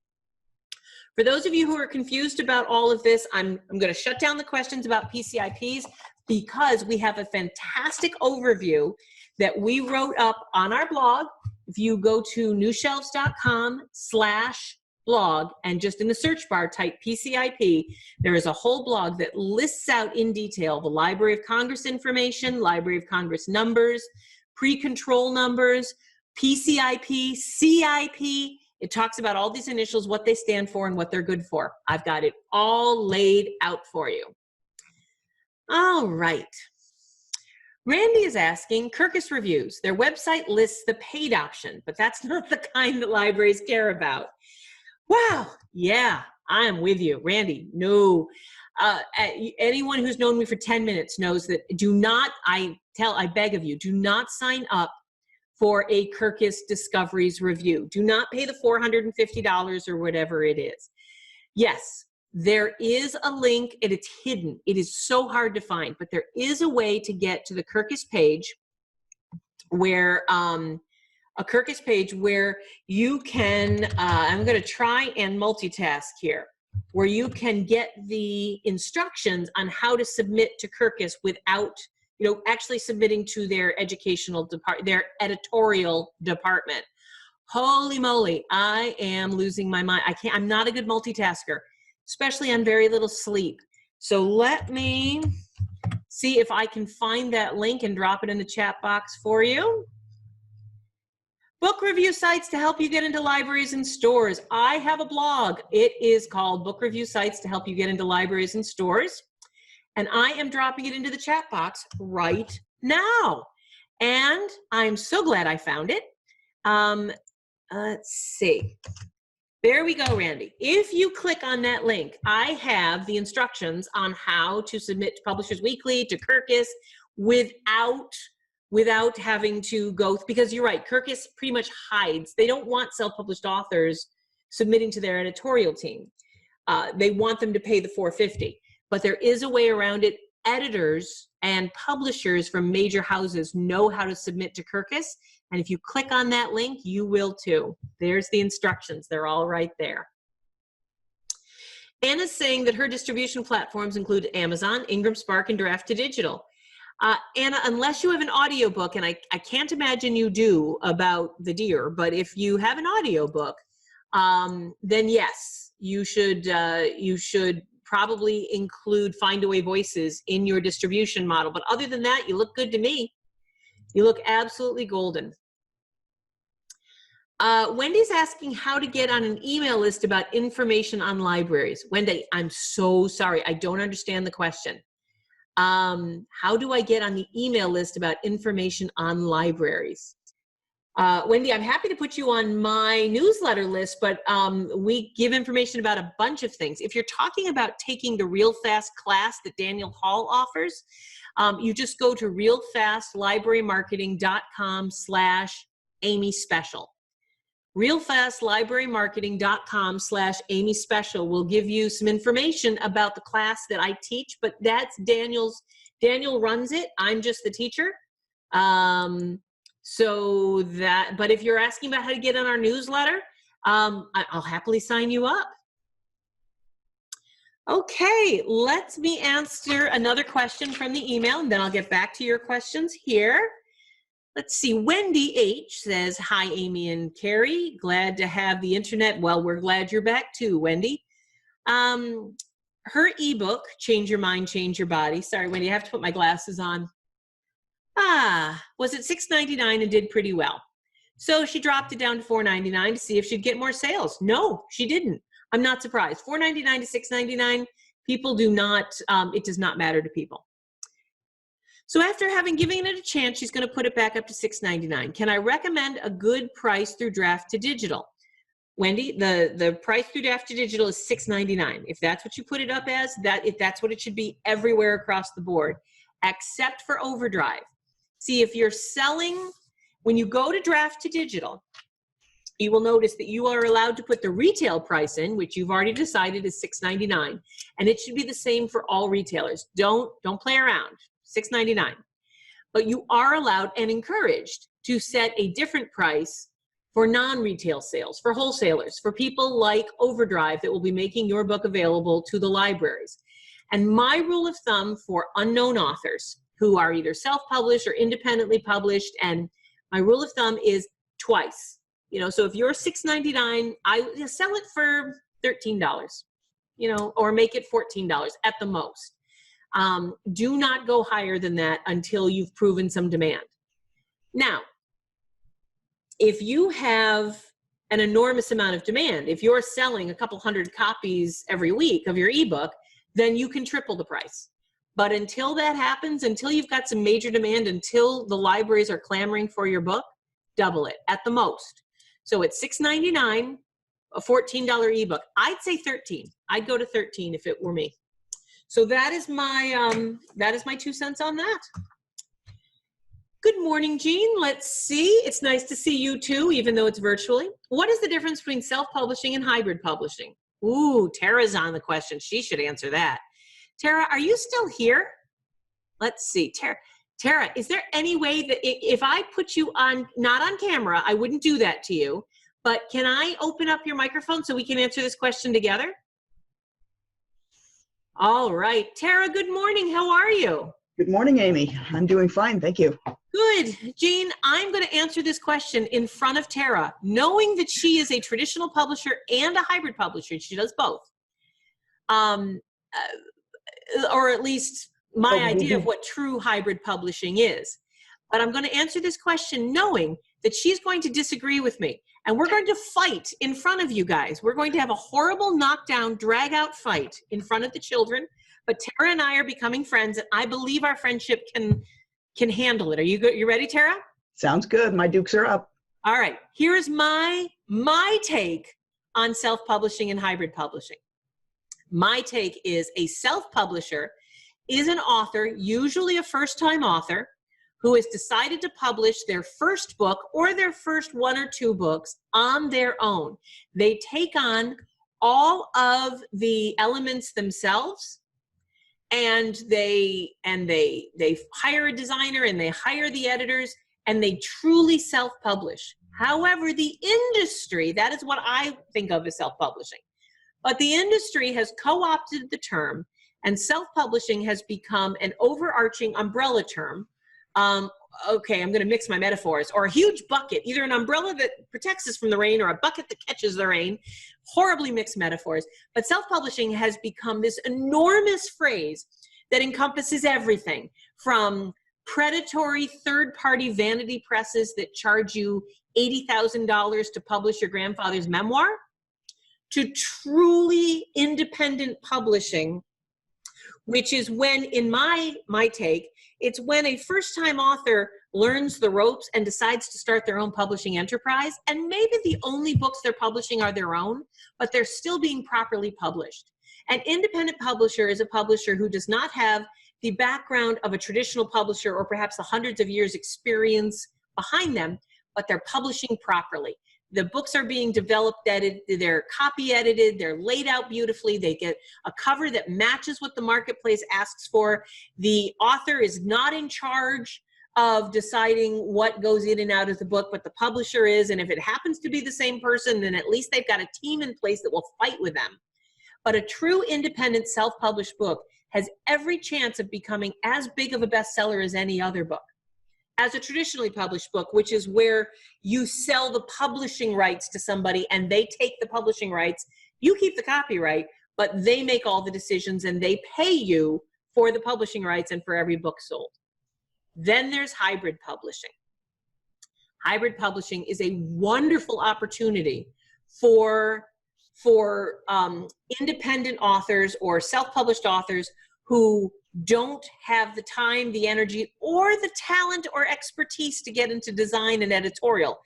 For those of you who are confused about all of this, I'm going to shut down the questions about PCIPs because we have a fantastic overview that we wrote up on our blog. If you go to newshelves.com/blog and just in the search bar type PCIP, there is a whole blog that lists out in detail the Library of Congress information, Library of Congress numbers, pre-control numbers, PCIP, CIP. It talks about all these initials, what they stand for and what they're good for. I've got it all laid out for you. All right. Randy is asking, Kirkus Reviews. Their website lists the paid option, but that's not the kind that libraries care about. Wow. Yeah, I am with you. Randy, no. Anyone who's known me for 10 minutes knows that do not, I beg of you, do not sign up for a Kirkus Discoveries review. Do not pay the $450 or whatever it is. Yes, there is a link and it's hidden. It is so hard to find, but there is a way to get to the Kirkus page where, you can, I'm gonna try and multitask here, where you can get the instructions on how to submit to Kirkus without, actually submitting to their educational department, their editorial department. Holy moly, I am losing my mind. I'm not a good multitasker, especially on very little sleep. So let me see if I can find that link and drop it in the chat box for you. Book review sites to help you get into libraries and stores. I have a blog. It is called Book Review Sites to Help You Get into Libraries and Stores. And I am dropping it into the chat box right now. And I'm so glad I found it. Let's see. There we go, Randy. If you click on that link, I have the instructions on how to submit to Publishers Weekly, to Kirkus, without having to go, because you're right, Kirkus pretty much hides. They don't want self-published authors submitting to their editorial team. They want them to pay the $450. But there is a way around it. Editors and publishers from major houses know how to submit to Kirkus. And if you click on that link, you will too. There's the instructions. They're all right there. Anna's saying that her distribution platforms include Amazon, Ingram Spark, and Draft2Digital. Anna, unless you have an audiobook, and I can't imagine you do about the deer, but if you have an audiobook, then yes, you should probably include Findaway Voices in your distribution model. But other than that, you look good to me. You look absolutely golden. Wendy's asking how to get on an email list about information on libraries. Wendy, I'm so sorry. I don't understand the question. How do I get on the email list about information on libraries? Wendy, I'm happy to put you on my newsletter list, but we give information about a bunch of things. If you're talking about taking the Real Fast class that Daniel Hall offers, you just go to realfastlibrarymarketing.com/Amy Special. realfastlibrarymarketing.com/Amy Special will give you some information about the class that I teach, but that's Daniel runs it. I'm just the teacher. But if you're asking about how to get on our newsletter, I'll happily sign you up. Okay, let me answer another question from the email, and then I'll get back to your questions here. Let's see, Wendy H. says, hi, Amy and Carrie. Glad to have the internet. Well, we're glad you're back too, Wendy. Her ebook, Change Your Mind, Change Your Body. Sorry, Wendy, I have to put my glasses on. Was at $6.99 and did pretty well. So she dropped it down to $4.99 to see if she'd get more sales. No, she didn't. I'm not surprised. $4.99 to $6.99, people do not, it does not matter to people. So after having given it a chance, she's going to put it back up to $6.99. Can I recommend a good price through Draft2Digital? Wendy, the price through Draft2Digital is $6.99. If that's what you put it up as, that's what it should be everywhere across the board, except for Overdrive. See, if you're selling, when you go to Draft2Digital, you will notice that you are allowed to put the retail price in, which you've already decided is $6.99, and it should be the same for all retailers. Don't play around. $6.99. But you are allowed and encouraged to set a different price for non-retail sales, for wholesalers, for people like Overdrive that will be making your book available to the libraries. And my rule of thumb for unknown authors who are either self-published or independently published, and my rule of thumb is twice. So if you're $6.99, I sell it for $13, or make it $14 at the most. Do not go higher than that until you've proven some demand. Now, if you have an enormous amount of demand, if you're selling a couple hundred copies every week of your ebook, then you can triple the price. But until that happens, until you've got some major demand, until the libraries are clamoring for your book, double it at the most. So at $6.99, a $14 ebook, I'd say 13. I'd go to 13 if it were me. So that is my 2 cents on that. Good morning, Jean. Let's see. It's nice to see you too, even though it's virtually. What is the difference between self-publishing and hybrid publishing? Ooh, Tara's on the question. She should answer that. Tara, are you still here? Let's see. Tara, is there any way that if I put you on, not on camera, I wouldn't do that to you, but can I open up your microphone so we can answer this question together? All right. Tara, good morning. How are you? Good morning, Amy. I'm doing fine. Thank you. Good. Jean, I'm going to answer this question in front of Tara, knowing that she is a traditional publisher and a hybrid publisher. She does both. Or at least my idea of what true hybrid publishing is. But I'm going to answer this question knowing that she's going to disagree with me. And we're going to fight in front of you guys. We're going to have a horrible knockdown, drag-out fight in front of the children. But Tara and I are becoming friends, and I believe our friendship can handle it. Are you good? You ready, Tara? Sounds good. My dukes are up. All right. Here is my take on self-publishing and hybrid publishing. My take is a self-publisher is an author, usually a first-time author, who has decided to publish their first book or their first 1 or 2 books on their own. They take on all of the elements themselves, and they hire a designer and they hire the editors, and they truly self-publish. However, the industry, that is what I think of as self-publishing. But the industry has co-opted the term, and self-publishing has become an overarching umbrella term. Okay, I'm going to mix my metaphors. Or a huge bucket, either an umbrella that protects us from the rain or a bucket that catches the rain. Horribly mixed metaphors. But self-publishing has become this enormous phrase that encompasses everything from predatory third-party vanity presses that charge you $80,000 to publish your grandfather's memoir, to truly independent publishing, which is when, in my take, it's when a first-time author learns the ropes and decides to start their own publishing enterprise, and maybe the only books they're publishing are their own, but they're still being properly published. An independent publisher is a publisher who does not have the background of a traditional publisher or perhaps the hundreds of years experience behind them, but they're publishing properly. The books are being developed, edited, they're copy edited, they're laid out beautifully, they get a cover that matches what the marketplace asks for. The author is not in charge of deciding what goes in and out of the book, but the publisher is, and if it happens to be the same person, then at least they've got a team in place that will fight with them. But a true independent self-published book has every chance of becoming as big of a bestseller as any other book. As a traditionally published book, which is where you sell the publishing rights to somebody and they take the publishing rights, you keep the copyright, but they make all the decisions and they pay you for the publishing rights and for every book sold. Then there's hybrid publishing. Hybrid publishing is a wonderful opportunity for independent authors or self-published authors who don't have the time, the energy, or the talent or expertise to get into design and editorial.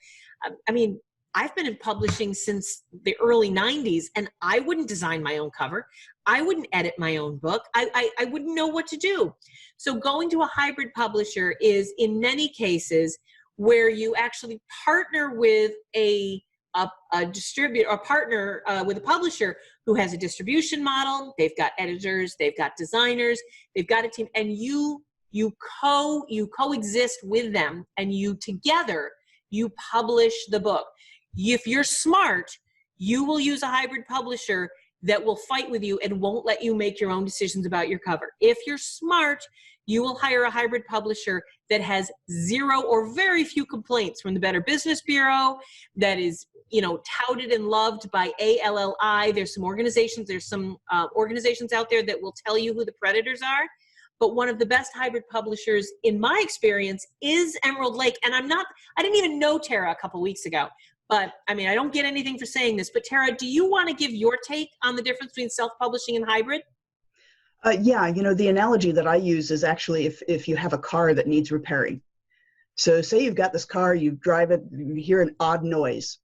I mean, I've been in publishing since the early 90s, and I wouldn't design my own cover. I wouldn't edit my own book. I wouldn't know what to do. So going to a hybrid publisher is, in many cases, where you actually partner with a a distributor or partner with a publisher who has a distribution model, they've got editors, they've got designers, they've got a team, and you coexist with them, and together you publish the book. If you're smart, you will use a hybrid publisher that will fight with you and won't let you make your own decisions about your cover. If you're smart, you will hire a hybrid publisher that has zero or very few complaints from the Better Business Bureau, that is, touted and loved by ALLI. There's some organizations out there that will tell you who the predators are. But one of the best hybrid publishers, in my experience, is Emerald Lake. And I didn't even know Tara a couple weeks ago. But I mean, I don't get anything for saying this, but Tara, do you want to give your take on the difference between self-publishing and hybrid? Yeah, the analogy that I use is actually if you have a car that needs repairing. So say you've got this car, you drive it, you hear an odd noise,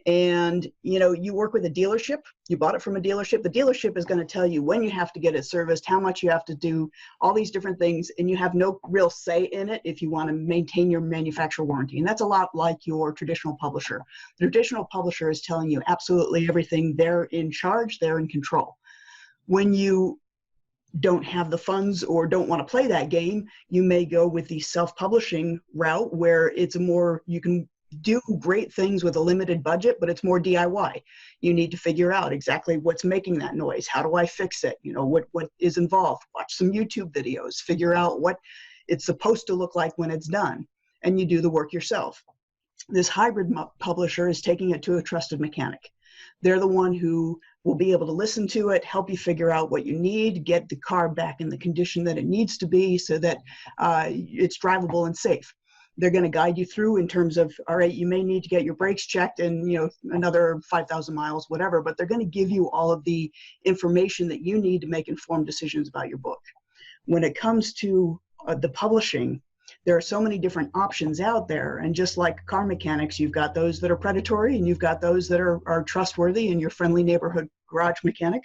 and you work with a dealership, you bought it from a dealership. The dealership is going to tell you when you have to get it serviced, how much you have to do, all these different things, and you have no real say in it if you want to maintain your manufacturer warranty. And that's a lot like your traditional publisher. The traditional publisher is telling you absolutely everything. They're in charge, they're in control. When you don't have the funds or don't want to play that game, you may go with the self-publishing route, where it's you can do great things with a limited budget, but it's more DIY. You need to figure out exactly what's making that noise. How do I fix it? What is involved? Watch some YouTube videos, figure out what it's supposed to look like when it's done, and you do the work yourself. This hybrid publisher is taking it to a trusted mechanic. They're the one who will be able to listen to it, help you figure out what you need, get the car back in the condition that it needs to be so that it's drivable and safe. They're going to guide you through in terms of, all right, you may need to get your brakes checked in, another 5,000 miles, whatever, but they're going to give you all of the information that you need to make informed decisions about your book. When it comes to the publishing, there are so many different options out there. And just like car mechanics, you've got those that are predatory and you've got those that are trustworthy and your friendly neighborhood garage mechanic.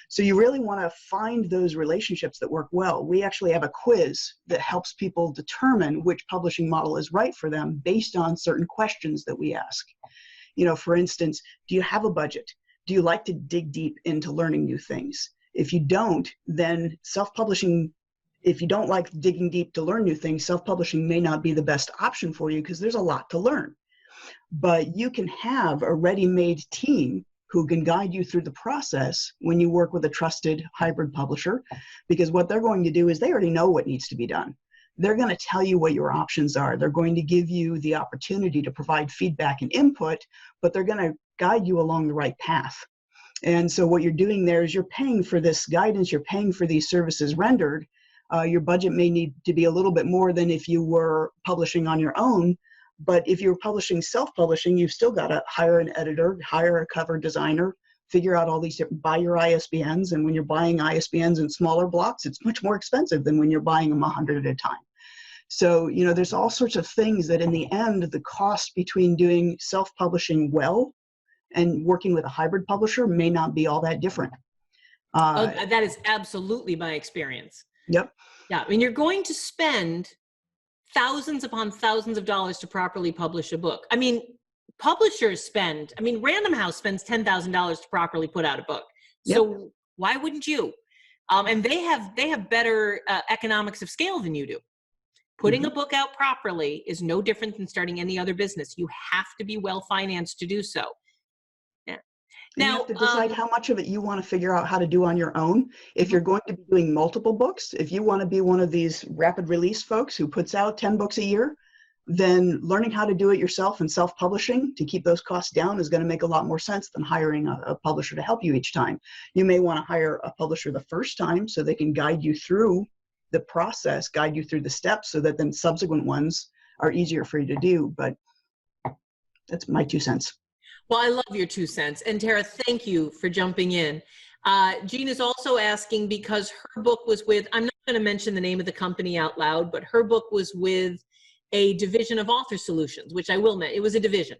So you really want to find those relationships that work well. We actually have a quiz that helps people determine which publishing model is right for them based on certain questions that we ask. For instance, do you have a budget? Do you like to dig deep into learning new things? If you don't, then self-publishing, if you don't like digging deep to learn new things, self-publishing may not be the best option for you because there's a lot to learn. But you can have a ready-made team who can guide you through the process when you work with a trusted hybrid publisher, because what they're going to do is they already know what needs to be done. They're going to tell you what your options are. They're going to give you the opportunity to provide feedback and input, but they're going to guide you along the right path. And so what you're doing there is you're paying for this guidance, you're paying for these services rendered. Your budget may need to be a little bit more than if you were publishing on your own. But if you're publishing self-publishing, you've still got to hire an editor, hire a cover designer, figure out all these different, buy your ISBNs. And when you're buying ISBNs in smaller blocks, it's much more expensive than when you're buying them 100 at a time. So, there's all sorts of things that in the end, the cost between doing self-publishing well and working with a hybrid publisher may not be all that different. That is absolutely my experience. Yep. Yeah. I mean, you're going to spend thousands upon thousands of dollars to properly publish a book. I mean, publishers Random House spends $10,000 to properly put out a book. So yep. Why wouldn't you? And they have better economics of scale than you do. Putting a book out properly is no different than starting any other business. You have to be well financed to do so. Now, you have to decide how much of it you want to figure out how to do on your own. If you're going to be doing multiple books, if you want to be one of these rapid release folks who puts out 10 books a year, then learning how to do it yourself and self-publishing to keep those costs down is going to make a lot more sense than hiring a publisher to help you each time. You may want to hire a publisher the first time so they can guide you through the process, guide you through the steps so that then subsequent ones are easier for you to do. But that's my 2 cents. Well, I love your 2 cents. And Tara, thank you for jumping in. Jean is also asking because her book was with, I'm not going to mention the name of the company out loud, but her book was with a division of Author Solutions, which I will mention. It was a division.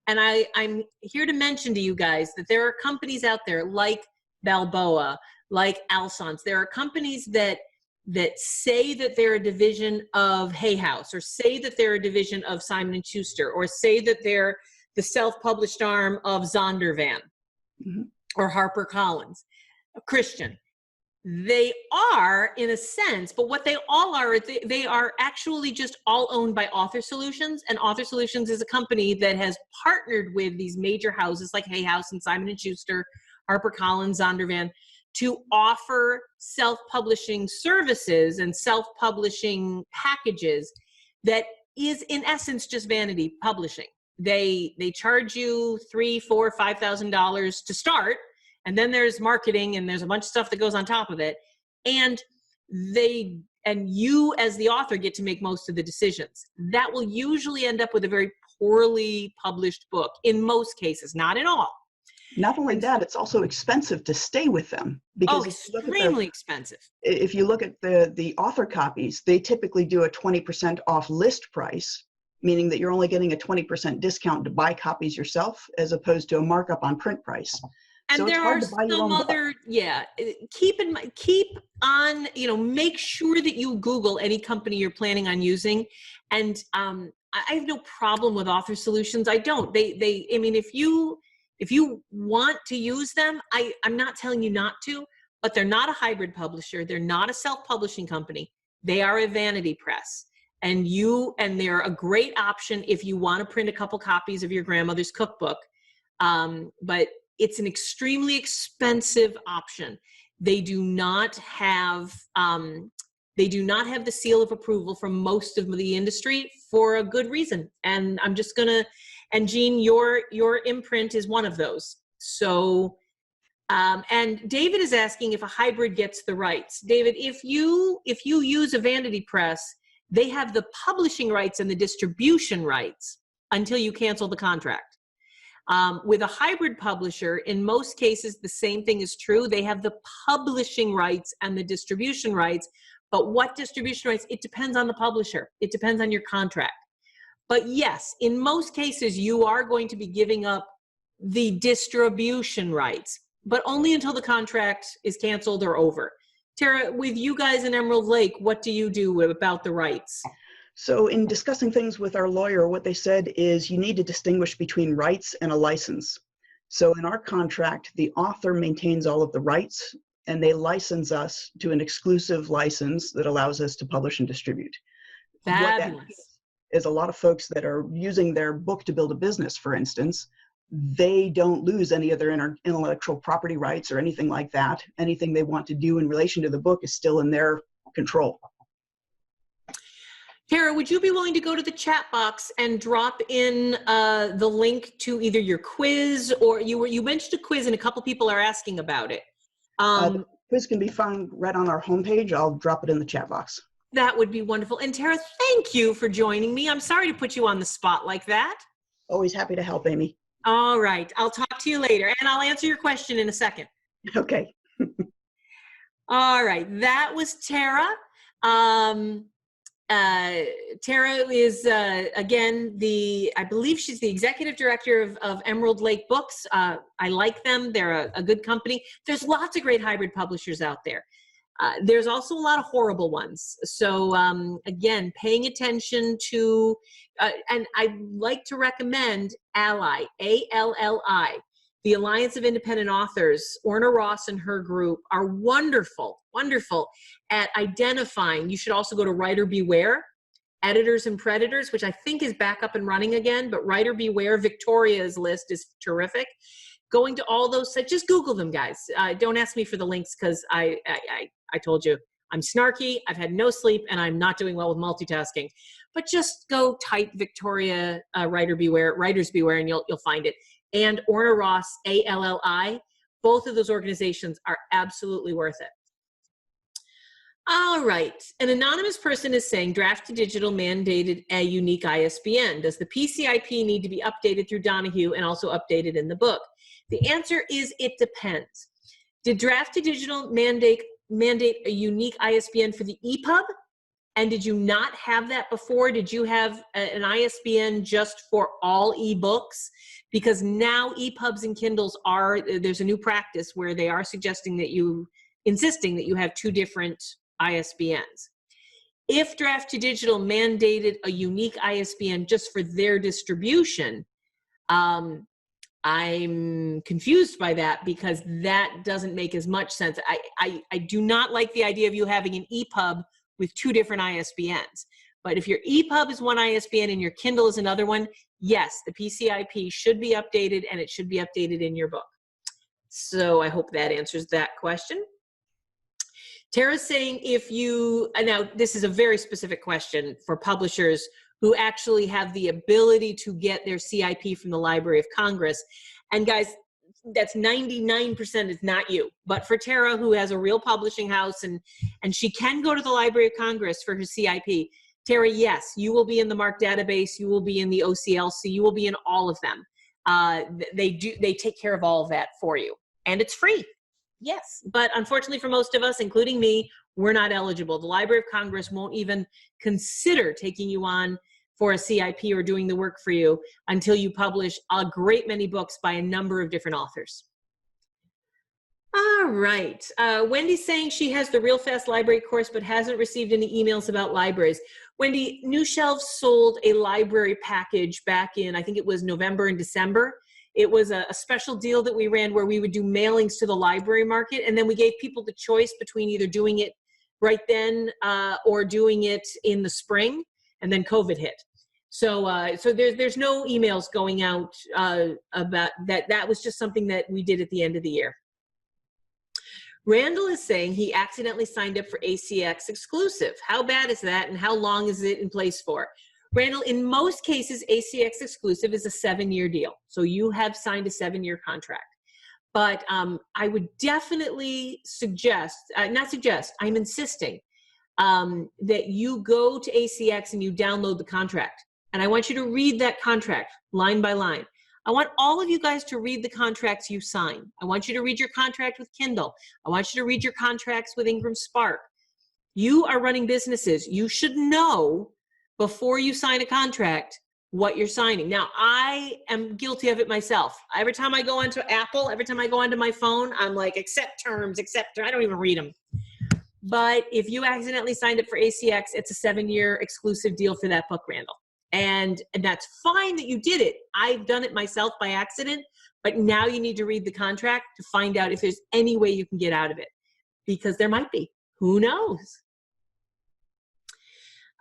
And I'm here to mention to you guys that there are companies out there like Balboa, like Alsons. There are companies that say that they're a division of Hay House, or say that they're a division of Simon & Schuster, or say that they're the self-published arm of Zondervan or HarperCollins, Christian. They are, in a sense, but what they all are, they are actually just all owned by Author Solutions, and Author Solutions is a company that has partnered with these major houses like Hay House and Simon & Schuster, HarperCollins, Zondervan, to offer self-publishing services and self-publishing packages that is, in essence, just vanity publishing. They charge you $3,000, $4,000, $5,000 to start, and then there's marketing and there's a bunch of stuff that goes on top of it. And you as the author get to make most of the decisions. That will usually end up with a very poorly published book in most cases, not in all. Not only that, it's also expensive to stay with them. Because extremely expensive. If you look at the author copies, they typically do a 20% off list price, meaning that you're only getting a 20% discount to buy copies yourself, as opposed to a markup on print price. And so there are some other, keep on, make sure that you Google any company you're planning on using. And I have no problem with Author Solutions. I don't. If you want to use them, I'm not telling you not to, but they're not a hybrid publisher. They're not a self-publishing company. They are a vanity press. And they're a great option if you want to print a couple copies of your grandmother's cookbook. But it's an extremely expensive option. They do not have the seal of approval from most of the industry for a good reason. And and Jean, your imprint is one of those. So, and David is asking if a hybrid gets the rights. David, if you use a vanity press, they have the publishing rights and the distribution rights until you cancel the contract. With a hybrid publisher, in most cases, the same thing is true. They have the publishing rights and the distribution rights, but what distribution rights? It depends on the publisher. It depends on your contract. But yes, in most cases, you are going to be giving up the distribution rights, but only until the contract is canceled or over. Tara, with you guys in Emerald Lake, what do you do about the rights? So in discussing things with our lawyer, what they said is you need to distinguish between rights and a license. So in our contract, the author maintains all of the rights, and they license us to an exclusive license that allows us to publish and distribute. Fabulous. Is a lot of folks that are using their book to build a business, for instance, they don't lose any of their intellectual property rights or anything like that. Anything they want to do in relation to the book is still in their control. Tara, would you be willing to go to the chat box and drop in the link to either your quiz, or you mentioned a quiz and a couple people are asking about it. The quiz can be found right on our homepage. I'll drop it in the chat box. That would be wonderful. And Tara, thank you for joining me. I'm sorry to put you on the spot like that. Always happy to help, Amy. All right. I'll talk to you later, and I'll answer your question in a second. Okay. All right. That was Tara. Tara is, again, I believe she's the executive director of Emerald Lake Books. I like them. They're a good company. There's lots of great hybrid publishers out there. There's also a lot of horrible ones. So again, paying attention to, and I like to recommend ALLI, A-L-L-I, the Alliance of Independent Authors. Orna Ross and her group are wonderful, wonderful at identifying. You should also go to Writer Beware, Editors and Predators, which I think is back up and running again, but Writer Beware, Victoria's list is terrific. Going to all those sites, just Google them, guys. Don't ask me for the links because I told you I'm snarky, I've had no sleep, and I'm not doing well with multitasking. But just go type Victoria Writer Beware, Writers Beware, and you'll find it. And Orna Ross, A-L-L-I. Both of those organizations are absolutely worth it. All right. An anonymous person is saying Draft to Digital mandated a unique ISBN. Does the PCIP need to be updated through Donahue and also updated in the book? The answer is it depends. Did Draft to Digital mandate a unique ISBN for the EPUB? And did you not have that before? Did you have an ISBN just for all ebooks? Because now EPUBs and Kindles there's a new practice where they are insisting that you have two different ISBNs. If Draft to Digital mandated a unique ISBN just for their distribution, I'm confused by that because that doesn't make as much sense. I do not like the idea of you having an EPUB with two different ISBNs. But if your EPUB is one ISBN and your Kindle is another one, yes, the PCIP should be updated and it should be updated in your book. So I hope that answers that question. Tara's saying if you, now this is a very specific question for publishers who actually have the ability to get their CIP from the Library of Congress. And guys, that's 99% is not you. But for Tara, who has a real publishing house and she can go to the Library of Congress for her CIP, Tara, yes, you will be in the MARC database, you will be in the OCLC, you will be in all of them. They take care of all of that for you. And it's free. Yes, but unfortunately for most of us, including me, we're not eligible. The Library of Congress won't even consider taking you on for a CIP or doing the work for you until you publish a great many books by a number of different authors. All right. Wendy's saying she has the Real Fast Library course but hasn't received any emails about libraries. Wendy, New Shelves sold a library package back in, I think it was November and December. It was a special deal that we ran where we would do mailings to the library market, and then we gave people the choice between either doing it right then or doing it in the spring, and then COVID hit. So there's no emails going out about that. That was just something that we did at the end of the year. Randall is saying he accidentally signed up for ACX exclusive. How bad is that, and how long is it in place for? Randall, in most cases, ACX exclusive is a 7-year deal. So you have signed a 7-year contract. But I would definitely suggest, I'm insisting that you go to ACX and you download the contract. And I want you to read that contract line by line. I want all of you guys to read the contracts you sign. I want you to read your contract with Kindle. I want you to read your contracts with Ingram Spark. You are running businesses. You should know before you sign a contract what you're signing. Now, I am guilty of it myself. Every time I go onto Apple, every time I go onto my phone, I'm like, accept terms, I don't even read them. But if you accidentally signed up for ACX, it's a 7-year exclusive deal for that book, Randall. And that's fine that you did it. I've done it myself by accident, but now you need to read the contract to find out if there's any way you can get out of it, because there might be. Who knows?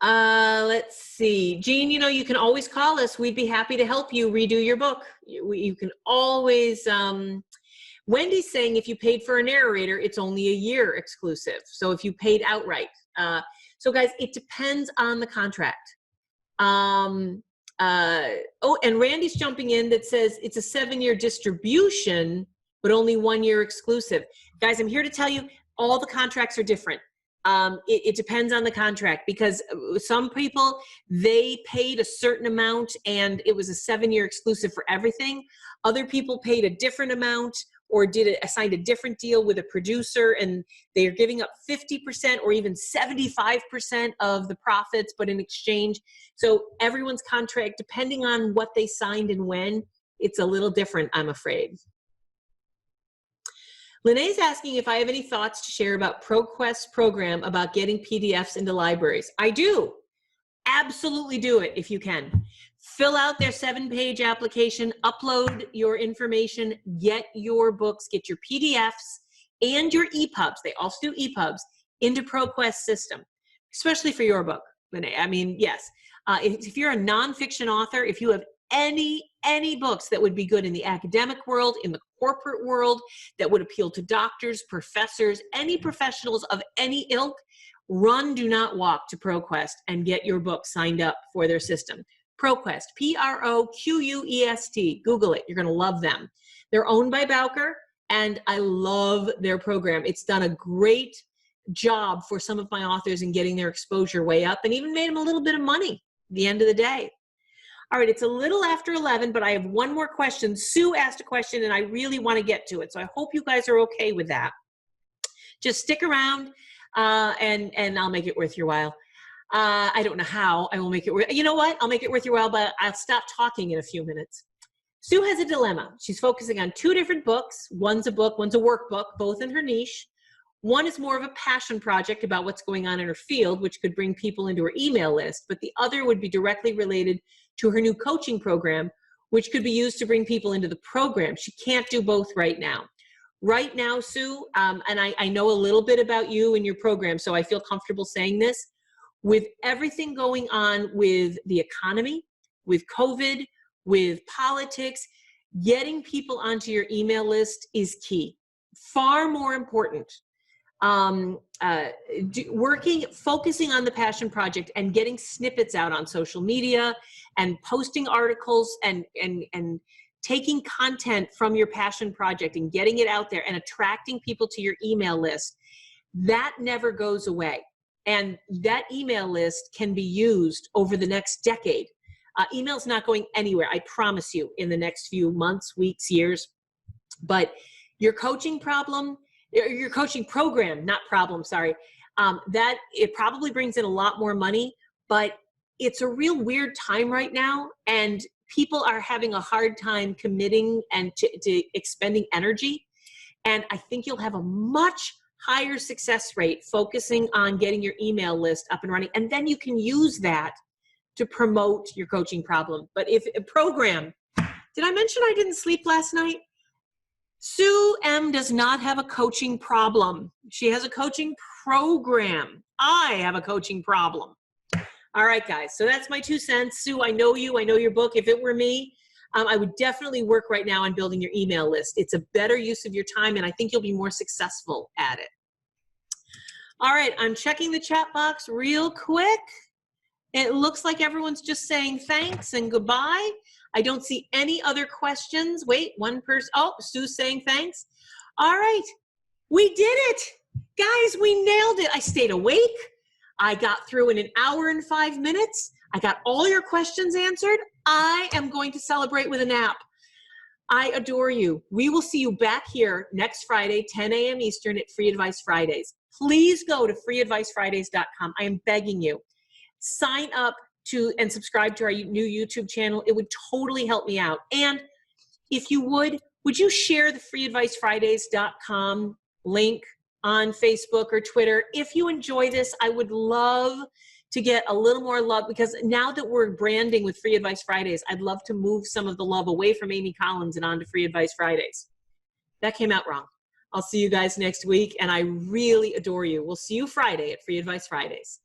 Let's see. Jean, you know, you can always call us. We'd be happy to help you redo your book. You can always, Wendy's saying if you paid for a narrator, it's only a year exclusive. So if you paid outright. So guys, it depends on the contract. Oh, and Randy's jumping in that says it's a 7-year distribution, but only 1 year exclusive. Guys, I'm here to tell you all the contracts are different. It depends on the contract, because some people, they paid a certain amount and it was a 7-year exclusive for everything. Other people paid a different amount or signed a different deal with a producer, and they are giving up 50% or even 75% of the profits, but in exchange. So everyone's contract, depending on what they signed and when, it's a little different, I'm afraid. Lene's asking if I have any thoughts to share about ProQuest's program about getting PDFs into libraries. I do. Absolutely do it if you can. Fill out their 7-page application, upload your information, get your books, get your PDFs and your EPUBs. They also do EPUBs into ProQuest system, especially for your book, Lene. I mean, yes. If you're a nonfiction author, if you have any books that would be good in the academic world, in the corporate world, that would appeal to doctors, professors, any professionals of any ilk, run, do not walk to ProQuest and get your book signed up for their system. ProQuest, P-R-O-Q-U-E-S-T. Google it. You're going to love them. They're owned by Bowker, and I love their program. It's done a great job for some of my authors in getting their exposure way up, and even made them a little bit of money at the end of the day. All right, it's a little after 11, but I have one more question. Sue asked a question, and I really want to get to it, so I hope you guys are okay with that. Just stick around, and I'll make it worth your while. I don't know how I will make it worth. You know what? I'll make it worth your while, but I'll stop talking in a few minutes. Sue has a dilemma. She's focusing on 2 different books. One's a book, one's a workbook, both in her niche. One is more of a passion project about what's going on in her field, which could bring people into her email list, but the other would be directly related to her new coaching program, which could be used to bring people into the program. She can't do both right now. Right now, Sue, and I know a little bit about you and your program, so I feel comfortable saying this. With everything going on with the economy, with COVID, with politics, getting people onto your email list is key. Far more important. Focusing on the passion project and getting snippets out on social media and posting articles and taking content from your passion project and getting it out there and attracting people to your email list, that never goes away. And that email list can be used over the next decade. Email's not going anywhere, I promise you, in the next few months, weeks, years. But your coaching problem, your coaching program, not problem, sorry, that it probably brings in a lot more money, but it's a real weird time right now, and people are having a hard time committing and to expending energy. And I think you'll have a much higher success rate focusing on getting your email list up and running. And then you can use that to promote your coaching problem. But if a program, did I mention I didn't sleep last night? Sue M does not have a coaching problem. She has a coaching program. I have a coaching problem. All right, guys. So that's my 2 cents. Sue, I know you. I know your book. If it were me, I would definitely work right now on building your email list. It's a better use of your time, and I think you'll be more successful at it. All right, I'm checking the chat box real quick. It looks like everyone's just saying thanks and goodbye. I don't see any other questions. Wait, one person. Oh, Sue's saying thanks. All right, we did it. Guys, we nailed it. I stayed awake. I got through in an hour and 5 minutes. I got all your questions answered. I am going to celebrate with a nap. I adore you. We will see you back here next Friday, 10 a.m. Eastern at Free Advice Fridays. Please go to freeadvicefridays.com. I am begging you. Sign up to and subscribe to our new YouTube channel. It would totally help me out. And if you would you share the freeadvicefridays.com link on Facebook or Twitter? If you enjoy this, I would love to get a little more love, because now that we're branding with Free Advice Fridays, I'd love to move some of the love away from Amy Collins and onto Free Advice Fridays. That came out wrong. I'll see you guys next week, and I really adore you. We'll see you Friday at Free Advice Fridays.